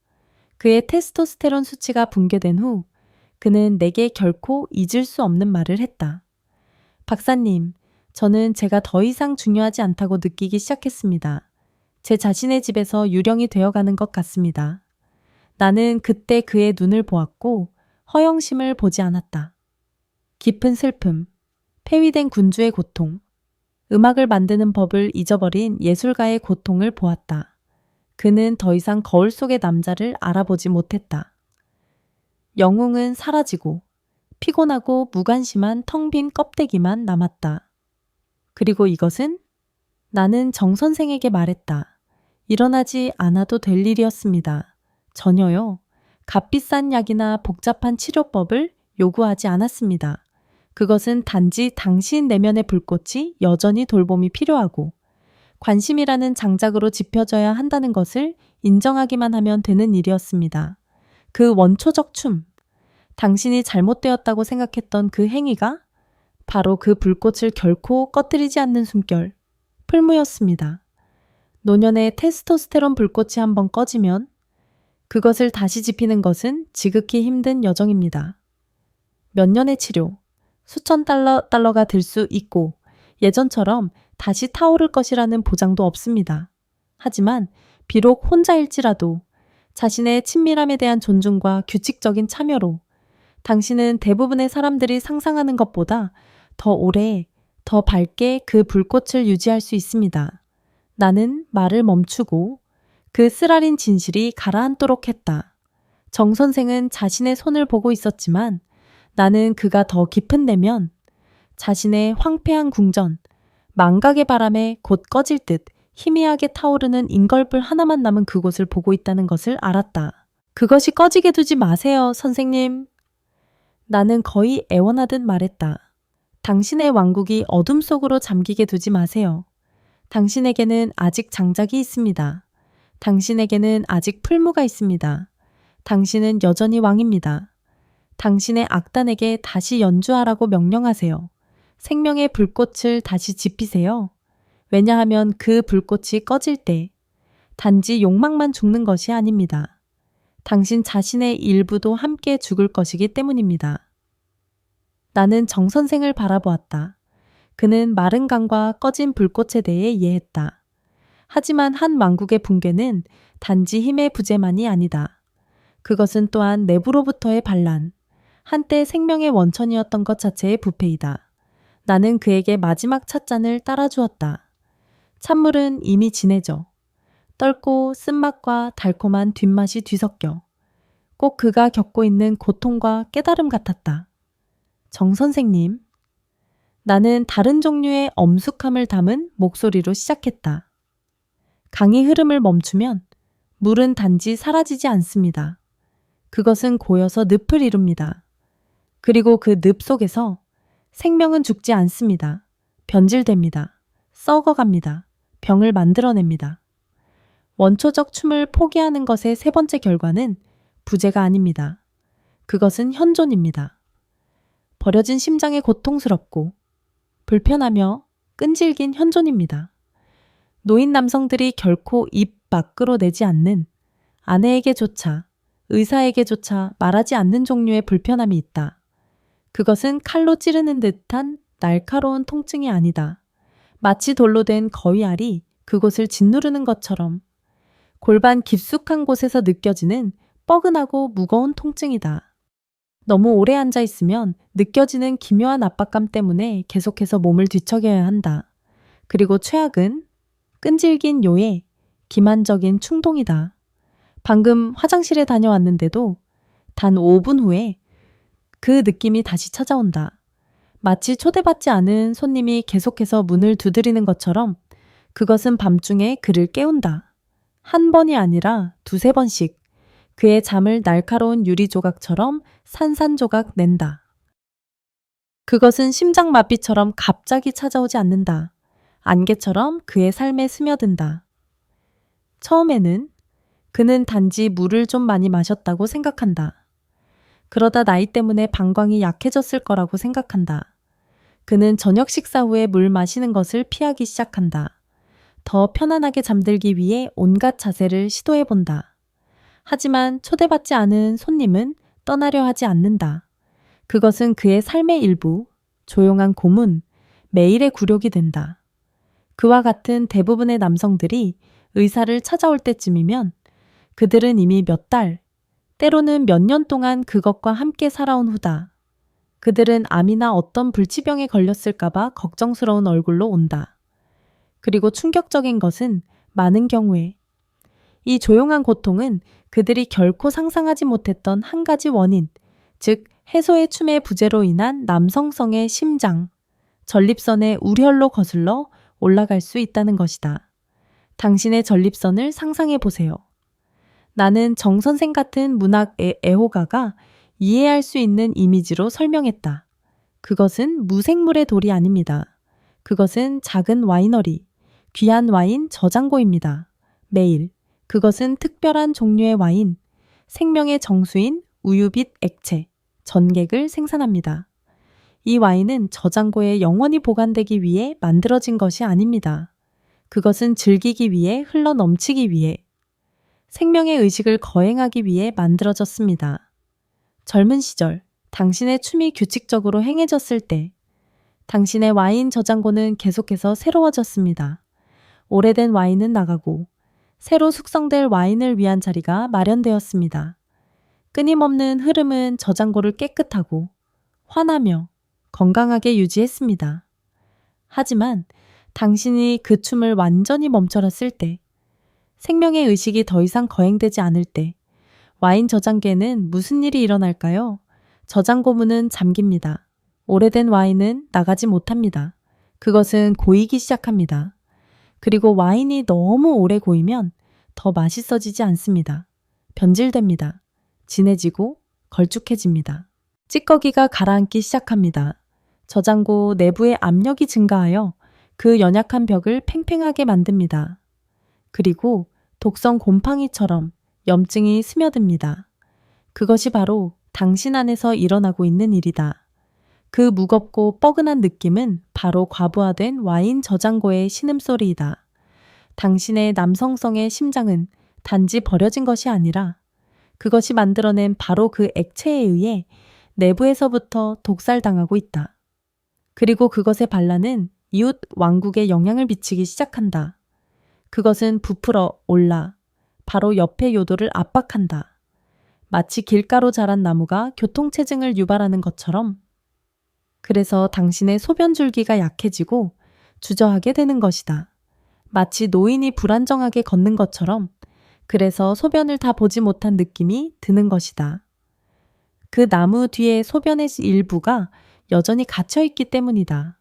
[SPEAKER 1] 그의 테스토스테론 수치가 붕괴된 후 그는 내게 결코 잊을 수 없는 말을 했다. 박사님, 저는 제가 더 이상 중요하지 않다고 느끼기 시작했습니다. 제 자신의 집에서 유령이 되어가는 것 같습니다. 나는 그때 그의 눈을 보았고 허영심을 보지 않았다. 깊은 슬픔, 폐위된 군주의 고통, 음악을 만드는 법을 잊어버린 예술가의 고통을 보았다. 그는 더 이상 거울 속의 남자를 알아보지 못했다. 영웅은 사라지고 피곤하고 무관심한 텅 빈 껍데기만 남았다. 그리고 이것은? 나는 정 선생에게 말했다. 일어나지 않아도 될 일이었습니다. 전혀요. 값비싼 약이나 복잡한 치료법을 요구하지 않았습니다. 그것은 단지 당신 내면의 불꽃이 여전히 돌봄이 필요하고 관심이라는 장작으로 지펴져야 한다는 것을 인정하기만 하면 되는 일이었습니다. 그 원초적 춤, 당신이 잘못되었다고 생각했던 그 행위가 바로 그 불꽃을 결코 꺼뜨리지 않는 숨결, 풀무였습니다. 노년의 테스토스테론 불꽃이 한번 꺼지면 그것을 다시 지피는 것은 지극히 힘든 여정입니다. 몇 년의 치료, 수천 달러가 들 수 있고 예전처럼 다시 타오를 것이라는 보장도 없습니다. 하지만 비록 혼자일지라도 자신의 친밀함에 대한 존중과 규칙적인 참여로 당신은 대부분의 사람들이 상상하는 것보다 더 오래, 더 밝게 그 불꽃을 유지할 수 있습니다. 나는 말을 멈추고 그 쓰라린 진실이 가라앉도록 했다. 정 선생은 자신의 손을 보고 있었지만 나는 그가 더 깊은 내면 자신의 황폐한 궁전, 망각의 바람에 곧 꺼질 듯 희미하게 타오르는 인걸불 하나만 남은 그곳을 보고 있다는 것을 알았다. 그것이 꺼지게 두지 마세요, 선생님. 나는 거의 애원하듯 말했다. 당신의 왕국이 어둠 속으로 잠기게 두지 마세요. 당신에게는 아직 장작이 있습니다. 당신에게는 아직 풀무가 있습니다. 당신은 여전히 왕입니다. 당신의 악단에게 다시 연주하라고 명령하세요. 생명의 불꽃을 다시 지피세요. 왜냐하면 그 불꽃이 꺼질 때 단지 욕망만 죽는 것이 아닙니다. 당신 자신의 일부도 함께 죽을 것이기 때문입니다. 나는 정 선생을 바라보았다. 그는 마른 강과 꺼진 불꽃에 대해 이해했다. 하지만 한 왕국의 붕괴는 단지 힘의 부재만이 아니다. 그것은 또한 내부로부터의 반란, 한때 생명의 원천이었던 것 자체의 부패이다. 나는 그에게 마지막 찻잔을 따라주었다. 찬물은 이미 진해져 떫고 쓴맛과 달콤한 뒷맛이 뒤섞여 꼭 그가 겪고 있는 고통과 깨달음 같았다. 정 선생님, 나는 다른 종류의 엄숙함을 담은 목소리로 시작했다. 강이 흐름을 멈추면 물은 단지 사라지지 않습니다. 그것은 고여서 늪을 이룹니다. 그리고 그 늪 속에서 생명은 죽지 않습니다. 변질됩니다. 썩어갑니다. 병을 만들어냅니다. 원초적 춤을 포기하는 것의 세 번째 결과는 부재가 아닙니다. 그것은 현존입니다. 버려진 심장의 고통스럽고 불편하며 끈질긴 현존입니다. 노인 남성들이 결코 입 밖으로 내지 않는 아내에게조차 의사에게조차 말하지 않는 종류의 불편함이 있다. 그것은 칼로 찌르는 듯한 날카로운 통증이 아니다. 마치 돌로 된 거위알이 그곳을 짓누르는 것처럼 골반 깊숙한 곳에서 느껴지는 뻐근하고 무거운 통증이다. 너무 오래 앉아 있으면 느껴지는 기묘한 압박감 때문에 계속해서 몸을 뒤척여야 한다. 그리고 최악은 끈질긴 요해, 기만적인 충동이다. 방금 화장실에 다녀왔는데도 단 5분 후에 그 느낌이 다시 찾아온다. 마치 초대받지 않은 손님이 계속해서 문을 두드리는 것처럼 그것은 밤중에 그를 깨운다. 한 번이 아니라 두세 번씩 그의 잠을 날카로운 유리 조각처럼 산산조각 낸다. 그것은 심장마비처럼 갑자기 찾아오지 않는다. 안개처럼 그의 삶에 스며든다. 처음에는 그는 단지 물을 좀 많이 마셨다고 생각한다. 그러다 나이 때문에 방광이 약해졌을 거라고 생각한다. 그는 저녁 식사 후에 물 마시는 것을 피하기 시작한다. 더 편안하게 잠들기 위해 온갖 자세를 시도해 본다. 하지만 초대받지 않은 손님은 떠나려 하지 않는다. 그것은 그의 삶의 일부, 조용한 고문, 매일의 굴욕이 된다. 그와 같은 대부분의 남성들이 의사를 찾아올 때쯤이면 그들은 이미 몇 달, 때로는 몇 년 동안 그것과 함께 살아온 후다. 그들은 암이나 어떤 불치병에 걸렸을까봐 걱정스러운 얼굴로 온다. 그리고 충격적인 것은 많은 경우에 이 조용한 고통은 그들이 결코 상상하지 못했던 한 가지 원인, 즉 해소의 춤의 부재로 인한 남성성의 심장, 전립선의 우혈로 거슬러 올라갈 수 있다는 것이다. 당신의 전립선을 상상해 보세요. 나는 정 선생 같은 문학 애호가가 이해할 수 있는 이미지로 설명했다. 그것은 무생물의 돌이 아닙니다. 그것은 작은 와이너리, 귀한 와인 저장고입니다. 매일 그것은 특별한 종류의 와인, 생명의 정수인 우유빛 액체, 전객을 생산합니다. 이 와인은 저장고에 영원히 보관되기 위해 만들어진 것이 아닙니다. 그것은 즐기기 위해 흘러 넘치기 위해 생명의 의식을 거행하기 위해 만들어졌습니다. 젊은 시절 당신의 춤이 규칙적으로 행해졌을 때 당신의 와인 저장고는 계속해서 새로워졌습니다. 오래된 와인은 나가고 새로 숙성될 와인을 위한 자리가 마련되었습니다. 끊임없는 흐름은 저장고를 깨끗하고 환하며 건강하게 유지했습니다. 하지만 당신이 그 춤을 완전히 멈춰놨을 때, 생명의 의식이 더 이상 거행되지 않을 때 와인 저장고에는 무슨 일이 일어날까요? 저장고 문은 잠깁니다. 오래된 와인은 나가지 못합니다. 그것은 고이기 시작합니다. 그리고 와인이 너무 오래 고이면 더 맛있어지지 않습니다. 변질됩니다. 진해지고 걸쭉해집니다. 찌꺼기가 가라앉기 시작합니다. 저장고 내부의 압력이 증가하여 그 연약한 벽을 팽팽하게 만듭니다. 그리고 독성 곰팡이처럼 염증이 스며듭니다. 그것이 바로 당신 안에서 일어나고 있는 일이다. 그 무겁고 뻐근한 느낌은 바로 과부하된 와인 저장고의 신음소리이다. 당신의 남성성의 심장은 단지 버려진 것이 아니라 그것이 만들어낸 바로 그 액체에 의해 내부에서부터 독살당하고 있다. 그리고 그것의 반란은 이웃 왕국에 영향을 미치기 시작한다. 그것은 부풀어 올라 바로 옆의 요도를 압박한다. 마치 길가로 자란 나무가 교통체증을 유발하는 것처럼. 그래서 당신의 소변줄기가 약해지고 주저하게 되는 것이다. 마치 노인이 불안정하게 걷는 것처럼. 그래서 소변을 다 보지 못한 느낌이 드는 것이다. 그 나무 뒤에 소변의 일부가 여전히 갇혀있기 때문이다.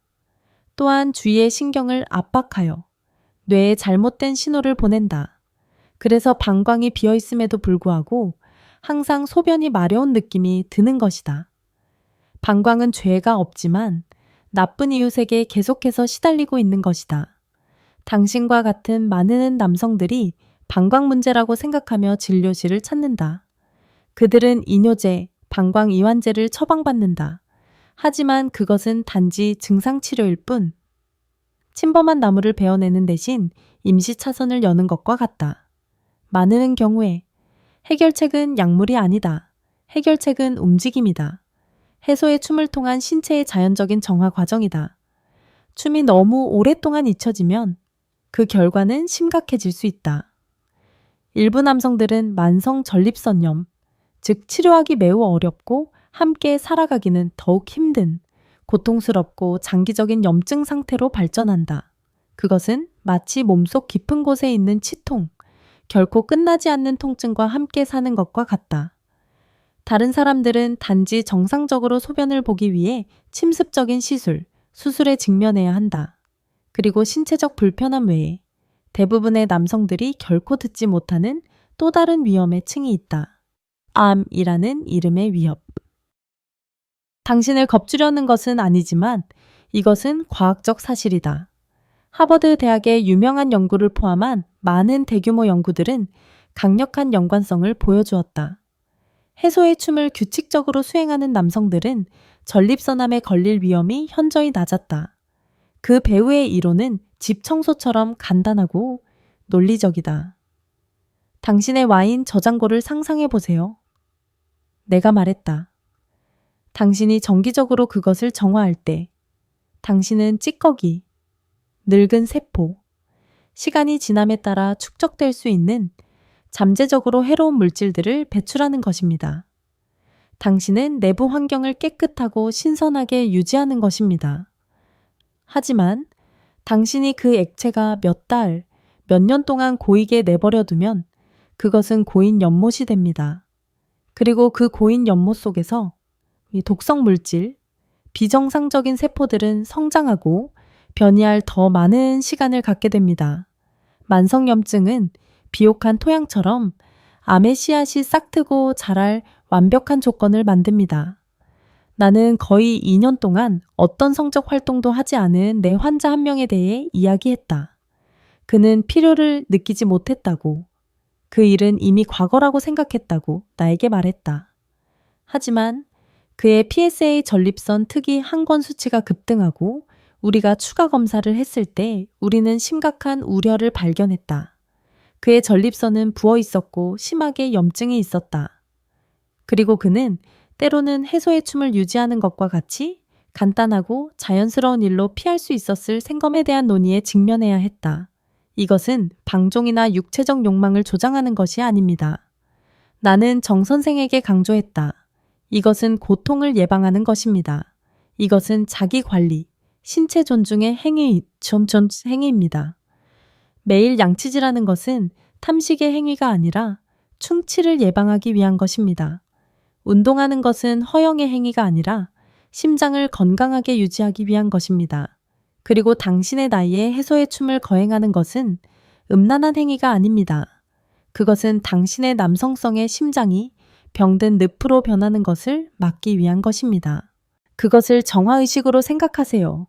[SPEAKER 1] 또한 주위의 신경을 압박하여 뇌에 잘못된 신호를 보낸다. 그래서 방광이 비어있음에도 불구하고 항상 소변이 마려운 느낌이 드는 것이다. 방광은 죄가 없지만 나쁜 이웃에게 계속해서 시달리고 있는 것이다. 당신과 같은 많은 남성들이 방광 문제라고 생각하며 진료실을 찾는다. 그들은 이뇨제, 방광 이완제를 처방받는다. 하지만 그것은 단지 증상치료일 뿐. 침범한 나무를 베어내는 대신 임시차선을 여는 것과 같다. 많은 경우에 해결책은 약물이 아니다. 해결책은 움직임이다. 해소의 춤을 통한 신체의 자연적인 정화 과정이다. 춤이 너무 오랫동안 잊혀지면 그 결과는 심각해질 수 있다. 일부 남성들은 만성 전립선염, 즉 치료하기 매우 어렵고 함께 살아가기는 더욱 힘든 고통스럽고 장기적인 염증 상태로 발전한다. 그것은 마치 몸속 깊은 곳에 있는 치통, 결코 끝나지 않는 통증과 함께 사는 것과 같다. 다른 사람들은 단지 정상적으로 소변을 보기 위해 침습적인 수술에 직면해야 한다. 그리고 신체적 불편함 외에 대부분의 남성들이 결코 듣지 못하는 또 다른 위험의 층이 있다. 암이라는 이름의 위협. 당신을 겁주려는 것은 아니지만 이것은 과학적 사실이다. 하버드 대학의 유명한 연구를 포함한 많은 대규모 연구들은 강력한 연관성을 보여주었다. 해소의 춤을 규칙적으로 수행하는 남성들은 전립선암에 걸릴 위험이 현저히 낮았다. 그 배우의 이론은 집 청소처럼 간단하고 논리적이다. 당신의 와인 저장고를 상상해 보세요. 내가 말했다. 당신이 정기적으로 그것을 정화할 때 당신은 찌꺼기, 늙은 세포, 시간이 지남에 따라 축적될 수 있는 잠재적으로 해로운 물질들을 배출하는 것입니다. 당신은 내부 환경을 깨끗하고 신선하게 유지하는 것입니다. 하지만 당신이 그 액체가 몇 달, 몇 년 동안 고이게 내버려 두면 그것은 고인 연못이 됩니다. 그리고 그 고인 연못 속에서 이 독성 물질, 비정상적인 세포들은 성장하고 변이할 더 많은 시간을 갖게 됩니다. 만성염증은 비옥한 토양처럼 암의 씨앗이 싹트고 자랄 완벽한 조건을 만듭니다. 나는 거의 2년 동안 어떤 성적 활동도 하지 않은 내 환자 한 명에 대해 이야기했다. 그는 필요를 느끼지 못했다고, 그 일은 이미 과거라고 생각했다고 나에게 말했다. 하지만 그의 PSA 전립선 특이 항권 수치가 급등하고 우리가 추가 검사를 했을 때 우리는 심각한 우려를 발견했다. 그의 전립선은 부어 있었고 심하게 염증이 있었다. 그리고 그는 때로는 해소의 춤을 유지하는 것과 같이 간단하고 자연스러운 일로 피할 수 있었을 생검에 대한 논의에 직면해야 했다. 이것은 방종이나 육체적 욕망을 조장하는 것이 아닙니다. 나는 정 선생에게 강조했다. 이것은 고통을 예방하는 것입니다. 이것은 자기 관리, 신체 존중의 행위입니다. 매일 양치질하는 것은 탐식의 행위가 아니라 충치를 예방하기 위한 것입니다. 운동하는 것은 허영의 행위가 아니라 심장을 건강하게 유지하기 위한 것입니다. 그리고 당신의 나이에 해소의 춤을 거행하는 것은 음란한 행위가 아닙니다. 그것은 당신의 남성성의 심장이 병든 늪으로 변하는 것을 막기 위한 것입니다. 그것을 정화의식으로 생각하세요.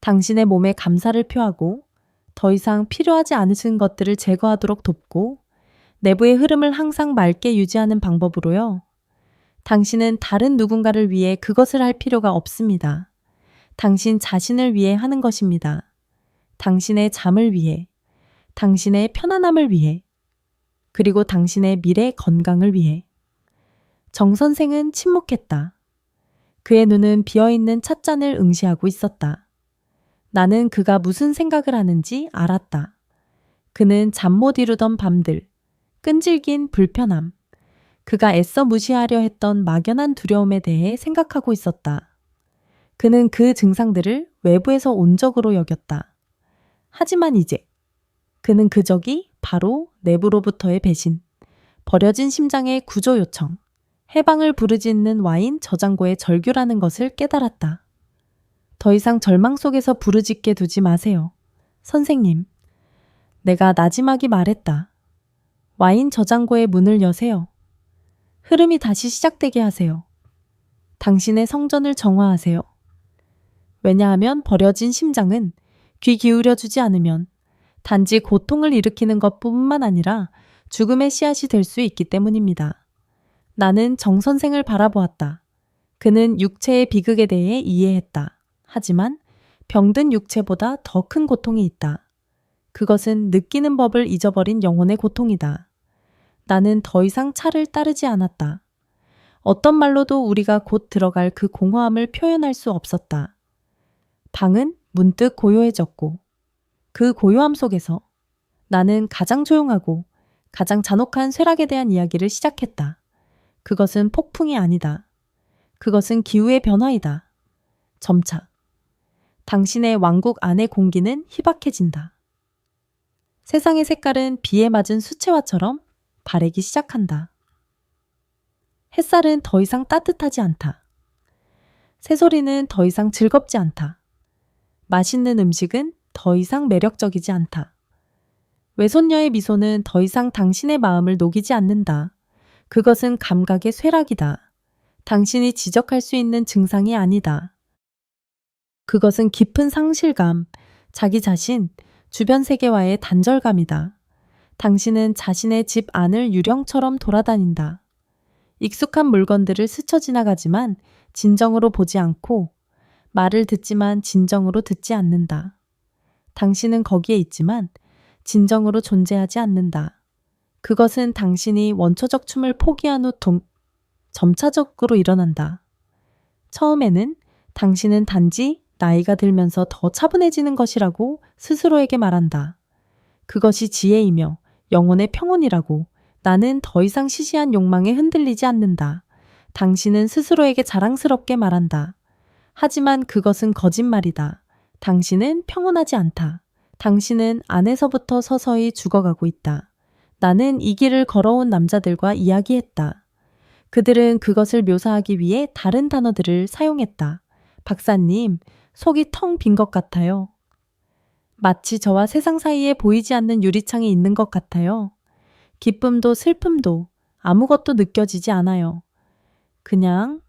[SPEAKER 1] 당신의 몸에 감사를 표하고 더 이상 필요하지 않으신 것들을 제거하도록 돕고 내부의 흐름을 항상 맑게 유지하는 방법으로요. 당신은 다른 누군가를 위해 그것을 할 필요가 없습니다. 당신 자신을 위해 하는 것입니다. 당신의 잠을 위해, 당신의 편안함을 위해, 그리고 당신의 미래 건강을 위해. 정 선생은 침묵했다. 그의 눈은 비어있는 찻잔을 응시하고 있었다. 나는 그가 무슨 생각을 하는지 알았다. 그는 잠 못 이루던 밤들, 끈질긴 불편함, 그가 애써 무시하려 했던 막연한 두려움에 대해 생각하고 있었다. 그는 그 증상들을 외부에서 온적으로 여겼다. 하지만 이제 그는 그 적이 바로 내부로부터의 배신, 버려진 심장의 구조 요청, 해방을 부르짖는 와인 저장고의 절규라는 것을 깨달았다. 더 이상 절망 속에서 부르짖게 두지 마세요. 선생님, 내가 나지막이 말했다. 와인 저장고의 문을 여세요. 흐름이 다시 시작되게 하세요. 당신의 성전을 정화하세요. 왜냐하면 버려진 심장은 귀 기울여 주지 않으면 단지 고통을 일으키는 것뿐만 아니라 죽음의 씨앗이 될 수 있기 때문입니다. 나는 정 선생을 바라보았다. 그는 육체의 비극에 대해 이해했다. 하지만 병든 육체보다 더 큰 고통이 있다. 그것은 느끼는 법을 잊어버린 영혼의 고통이다. 나는 더 이상 차를 따르지 않았다. 어떤 말로도 우리가 곧 들어갈 그 공허함을 표현할 수 없었다. 방은 문득 고요해졌고 그 고요함 속에서 나는 가장 조용하고 가장 잔혹한 쇠락에 대한 이야기를 시작했다. 그것은 폭풍이 아니다. 그것은 기후의 변화이다. 점차 당신의 왕국 안의 공기는 희박해진다. 세상의 색깔은 비에 맞은 수채화처럼 바래기 시작한다. 햇살은 더 이상 따뜻하지 않다. 새소리는 더 이상 즐겁지 않다. 맛있는 음식은 더 이상 매력적이지 않다. 외손녀의 미소는 더 이상 당신의 마음을 녹이지 않는다. 그것은 감각의 쇠락이다. 당신이 지적할 수 있는 증상이 아니다. 그것은 깊은 상실감, 자기 자신, 주변 세계와의 단절감이다. 당신은 자신의 집 안을 유령처럼 돌아다닌다. 익숙한 물건들을 스쳐 지나가지만 진정으로 보지 않고 말을 듣지만 진정으로 듣지 않는다. 당신은 거기에 있지만 진정으로 존재하지 않는다. 그것은 당신이 원초적 춤을 포기한 후 점차적으로 일어난다. 처음에는 당신은 단지 나이가 들면서 더 차분해지는 것이라고 스스로에게 말한다. 그것이 지혜이며 영혼의 평온이라고. 나는 더 이상 시시한 욕망에 흔들리지 않는다. 당신은 스스로에게 자랑스럽게 말한다. 하지만 그것은 거짓말이다. 당신은 평온하지 않다. 당신은 안에서부터 서서히 죽어가고 있다. 나는 이 길을 걸어온 남자들과 이야기했다. 그들은 그것을 묘사하기 위해 다른 단어들을 사용했다. 박사님, 속이 텅 빈 것 같아요. 마치 저와 세상 사이에 보이지 않는 유리창이 있는 것 같아요. 기쁨도 슬픔도 아무것도 느껴지지 않아요. 그냥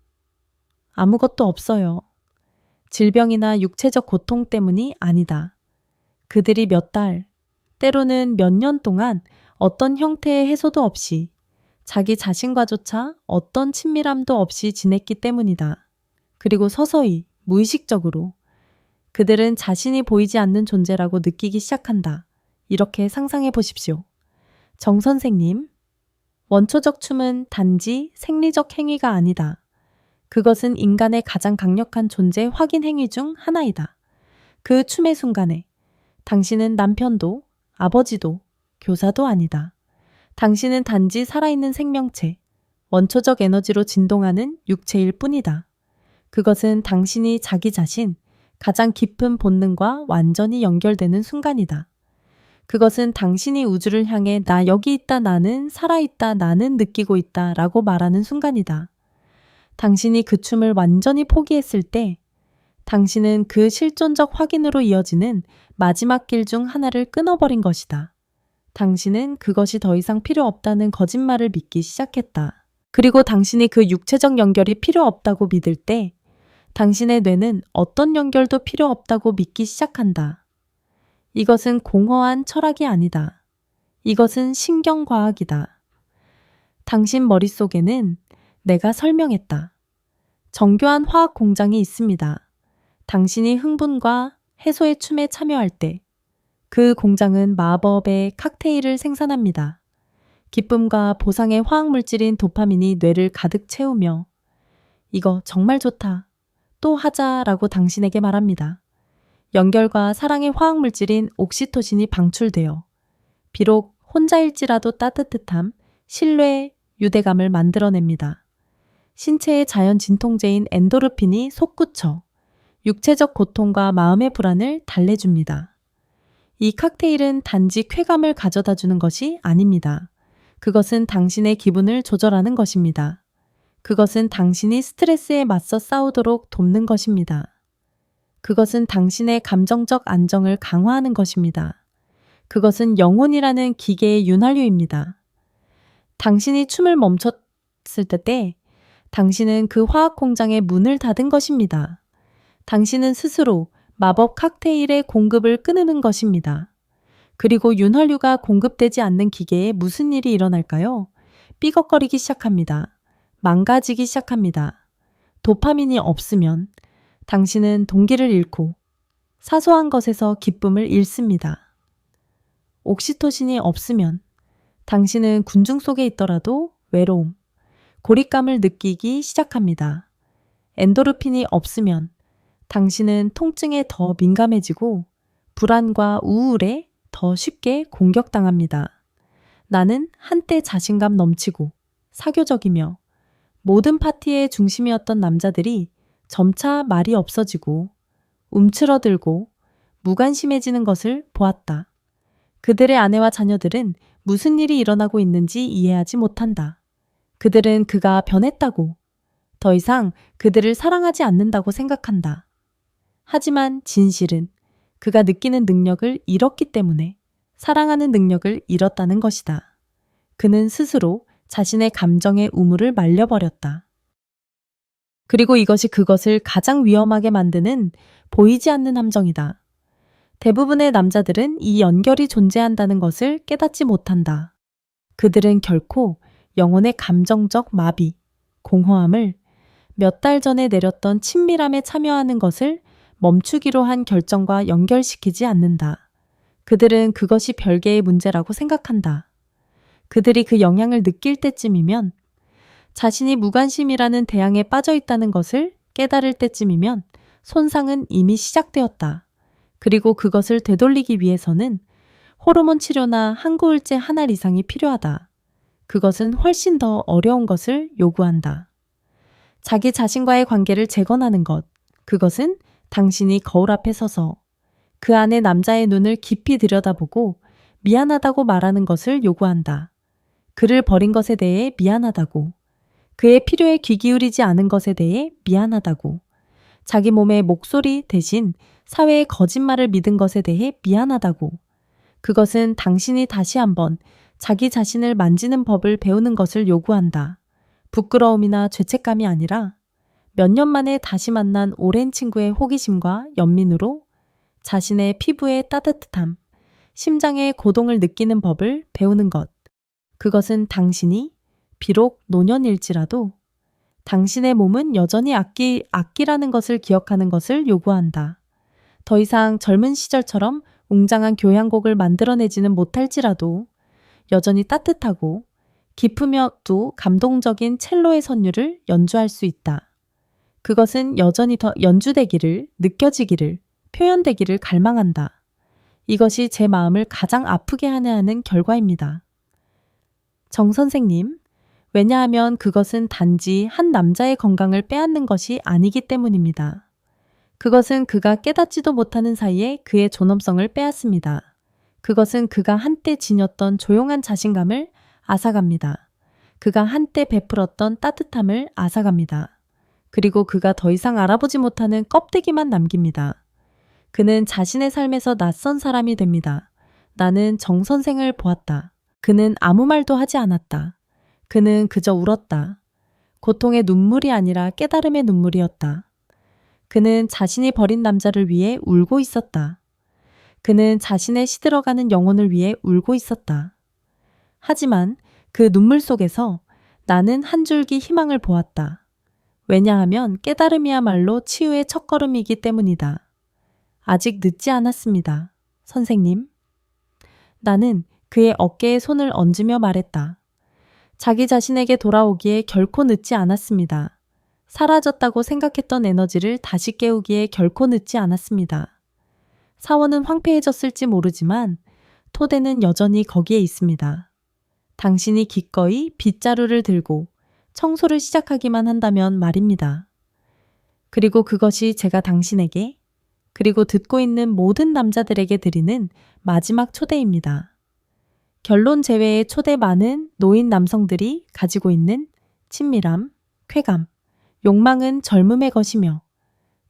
[SPEAKER 1] 아무것도 없어요. 질병이나 육체적 고통 때문이 아니다. 그들이 몇 달, 때로는 몇 년 동안 어떤 형태의 해소도 없이 자기 자신과조차 어떤 친밀함도 없이 지냈기 때문이다. 그리고 서서히 무의식적으로 그들은 자신이 보이지 않는 존재라고 느끼기 시작한다. 이렇게 상상해 보십시오. 정 선생님, 원초적 춤은 단지 생리적 행위가 아니다. 그것은 인간의 가장 강력한 존재 확인 행위 중 하나이다. 그 춤의 순간에 당신은 남편도 아버지도 교사도 아니다. 당신은 단지 살아있는 생명체, 원초적 에너지로 진동하는 육체일 뿐이다. 그것은 당신이 자기 자신, 가장 깊은 본능과 완전히 연결되는 순간이다. 그것은 당신이 우주를 향해 나 여기 있다, 나는 살아있다, 나는 느끼고 있다 라고 말하는 순간이다. 당신이 그 춤을 완전히 포기했을 때 당신은 그 실존적 확인으로 이어지는 마지막 길 중 하나를 끊어버린 것이다. 당신은 그것이 더 이상 필요 없다는 거짓말을 믿기 시작했다. 그리고 당신이 그 육체적 연결이 필요 없다고 믿을 때 당신의 뇌는 어떤 연결도 필요 없다고 믿기 시작한다. 이것은 공허한 철학이 아니다. 이것은 신경과학이다. 당신 머릿속에는 내가 설명했다. 정교한 화학 공장이 있습니다. 당신이 흥분과 해소의 춤에 참여할 때 그 공장은 마법의 칵테일을 생산합니다. 기쁨과 보상의 화학물질인 도파민이 뇌를 가득 채우며 이거 정말 좋다. 또 하자라고 당신에게 말합니다. 연결과 사랑의 화학물질인 옥시토신이 방출되어 비록 혼자일지라도 따뜻함, 신뢰, 유대감을 만들어냅니다. 신체의 자연 진통제인 엔도르핀이 솟구쳐 육체적 고통과 마음의 불안을 달래줍니다. 이 칵테일은 단지 쾌감을 가져다 주는 것이 아닙니다. 그것은 당신의 기분을 조절하는 것입니다. 그것은 당신이 스트레스에 맞서 싸우도록 돕는 것입니다. 그것은 당신의 감정적 안정을 강화하는 것입니다. 그것은 영혼이라는 기계의 윤활유입니다. 당신이 춤을 멈췄을 때 당신은 그 화학 공장의 문을 닫은 것입니다. 당신은 스스로 마법 칵테일의 공급을 끊는 것입니다. 그리고 윤활유가 공급되지 않는 기계에 무슨 일이 일어날까요? 삐걱거리기 시작합니다. 망가지기 시작합니다. 도파민이 없으면 당신은 동기를 잃고 사소한 것에서 기쁨을 잃습니다. 옥시토신이 없으면 당신은 군중 속에 있더라도 외로움, 고립감을 느끼기 시작합니다. 엔도르핀이 없으면 당신은 통증에 더 민감해지고 불안과 우울에 더 쉽게 공격당합니다. 나는 한때 자신감 넘치고 사교적이며 모든 파티의 중심이었던 남자들이 점차 말이 없어지고 움츠러들고 무관심해지는 것을 보았다. 그들의 아내와 자녀들은 무슨 일이 일어나고 있는지 이해하지 못한다. 그들은 그가 변했다고, 더 이상 그들을 사랑하지 않는다고 생각한다. 하지만 진실은 그가 느끼는 능력을 잃었기 때문에 사랑하는 능력을 잃었다는 것이다. 그는 스스로 자신의 감정의 우물을 말려버렸다. 그리고 이것이 그것을 가장 위험하게 만드는 보이지 않는 함정이다. 대부분의 남자들은 이 연결이 존재한다는 것을 깨닫지 못한다. 그들은 결코 영혼의 감정적 마비, 공허함을 몇 달 전에 내렸던 친밀함에 참여하는 것을 멈추기로 한 결정과 연결시키지 않는다. 그들은 그것이 별개의 문제라고 생각한다. 그들이 그 영향을 느낄 때쯤이면, 자신이 무관심이라는 대양에 빠져 있다는 것을 깨달을 때쯤이면 손상은 이미 시작되었다. 그리고 그것을 되돌리기 위해서는 호르몬 치료나 항구울제 한 알 이상이 필요하다. 그것은 훨씬 더 어려운 것을 요구한다. 자기 자신과의 관계를 재건하는 것, 그것은 당신이 거울 앞에 서서 그 안에 남자의 눈을 깊이 들여다보고 미안하다고 말하는 것을 요구한다. 그를 버린 것에 대해 미안하다고, 그의 필요에 귀 기울이지 않은 것에 대해 미안하다고, 자기 몸의 목소리 대신 사회의 거짓말을 믿은 것에 대해 미안하다고, 그것은 당신이 다시 한번 자기 자신을 만지는 법을 배우는 것을 요구한다. 부끄러움이나 죄책감이 아니라 몇 년 만에 다시 만난 오랜 친구의 호기심과 연민으로 자신의 피부의 따뜻함, 심장의 고동을 느끼는 법을 배우는 것. 그것은 당신이 비록 노년일지라도 당신의 몸은 여전히 악기라는 것을 기억하는 것을 요구한다. 더 이상 젊은 시절처럼 웅장한 교향곡을 만들어내지는 못할지라도 여전히 따뜻하고 깊으며도 감동적인 첼로의 선율을 연주할 수 있다. 그것은 여전히 더 연주되기를, 느껴지기를, 표현되기를 갈망한다. 이것이 제 마음을 가장 아프게 하는 결과입니다. 정 선생님, 왜냐하면 그것은 단지 한 남자의 건강을 빼앗는 것이 아니기 때문입니다. 그것은 그가 깨닫지도 못하는 사이에 그의 존엄성을 빼앗습니다. 그것은 그가 한때 지녔던 조용한 자신감을 앗아갑니다. 그가 한때 베풀었던 따뜻함을 앗아갑니다. 그리고 그가 더 이상 알아보지 못하는 껍데기만 남깁니다. 그는 자신의 삶에서 낯선 사람이 됩니다. 나는 정 선생을 보았다. 그는 아무 말도 하지 않았다. 그는 그저 울었다. 고통의 눈물이 아니라 깨달음의 눈물이었다. 그는 자신이 버린 남자를 위해 울고 있었다. 그는 자신의 시들어가는 영혼을 위해 울고 있었다. 하지만 그 눈물 속에서 나는 한 줄기 희망을 보았다. 왜냐하면 깨달음이야말로 치유의 첫걸음이기 때문이다. 아직 늦지 않았습니다. 선생님. 나는 그의 어깨에 손을 얹으며 말했다. 자기 자신에게 돌아오기에 결코 늦지 않았습니다. 사라졌다고 생각했던 에너지를 다시 깨우기에 결코 늦지 않았습니다. 사원은 황폐해졌을지 모르지만 토대는 여전히 거기에 있습니다. 당신이 기꺼이 빗자루를 들고 청소를 시작하기만 한다면 말입니다. 그리고 그것이 제가 당신에게, 그리고 듣고 있는 모든 남자들에게 드리는 마지막 초대입니다. 결론 제외의 초대 많은 노인 남성들이 가지고 있는 친밀함, 쾌감, 욕망은 젊음의 것이며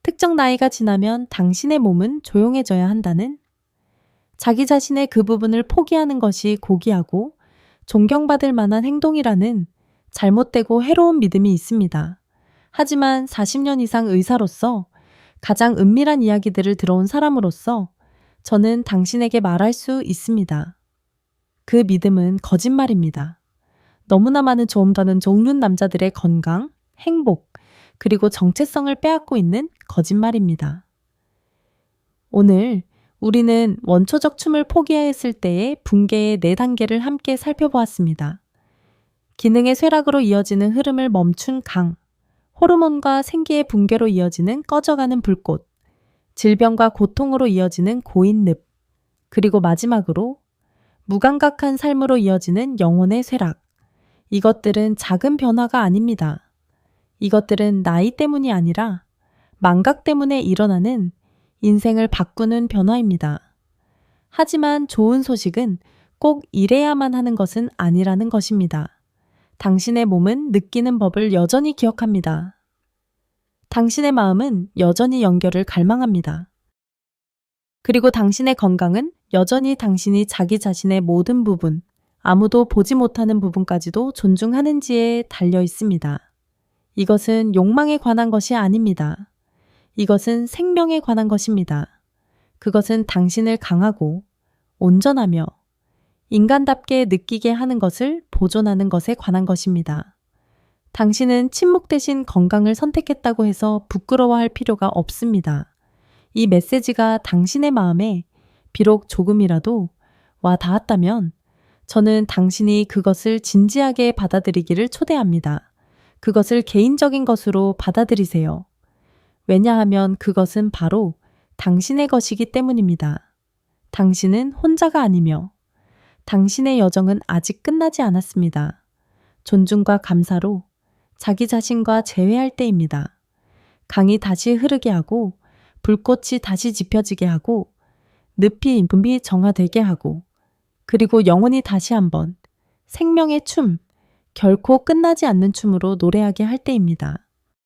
[SPEAKER 1] 특정 나이가 지나면 당신의 몸은 조용해져야 한다는, 자기 자신의 그 부분을 포기하는 것이 고귀하고 존경받을 만한 행동이라는 잘못되고 해로운 믿음이 있습니다. 하지만 40년 이상 의사로서 가장 은밀한 이야기들을 들어온 사람으로서 저는 당신에게 말할 수 있습니다. 그 믿음은 거짓말입니다. 너무나 많은 조음다는 종륜 남자들의 건강, 행복, 그리고 정체성을 빼앗고 있는 거짓말입니다. 오늘 우리는 원초적 춤을 포기했을 때의 붕괴의 4단계를 함께 살펴보았습니다. 기능의 쇠락으로 이어지는 흐름을 멈춘 강, 호르몬과 생기의 붕괴로 이어지는 꺼져가는 불꽃, 질병과 고통으로 이어지는 고인 늪, 그리고 마지막으로 무감각한 삶으로 이어지는 영혼의 쇠락. 이것들은 작은 변화가 아닙니다. 이것들은 나이 때문이 아니라 망각 때문에 일어나는 인생을 바꾸는 변화입니다. 하지만 좋은 소식은 꼭 이래야만 하는 것은 아니라는 것입니다. 당신의 몸은 느끼는 법을 여전히 기억합니다. 당신의 마음은 여전히 연결을 갈망합니다. 그리고 당신의 건강은 여전히 당신이 자기 자신의 모든 부분, 아무도 보지 못하는 부분까지도 존중하는지에 달려 있습니다. 이것은 욕망에 관한 것이 아닙니다. 이것은 생명에 관한 것입니다. 그것은 당신을 강하고 온전하며 인간답게 느끼게 하는 것을 보존하는 것에 관한 것입니다. 당신은 침묵 대신 건강을 선택했다고 해서 부끄러워할 필요가 없습니다. 이 메시지가 당신의 마음에 비록 조금이라도 와 닿았다면 저는 당신이 그것을 진지하게 받아들이기를 초대합니다. 그것을 개인적인 것으로 받아들이세요. 왜냐하면 그것은 바로 당신의 것이기 때문입니다. 당신은 혼자가 아니며 당신의 여정은 아직 끝나지 않았습니다. 존중과 감사로 자기 자신과 재회할 때입니다. 강이 다시 흐르게 하고 불꽃이 다시 지펴지게 하고 늪이 인품이 정화되게 하고 그리고 영혼이 다시 한번 생명의 춤, 결코 끝나지 않는 춤으로 노래하게 할 때입니다.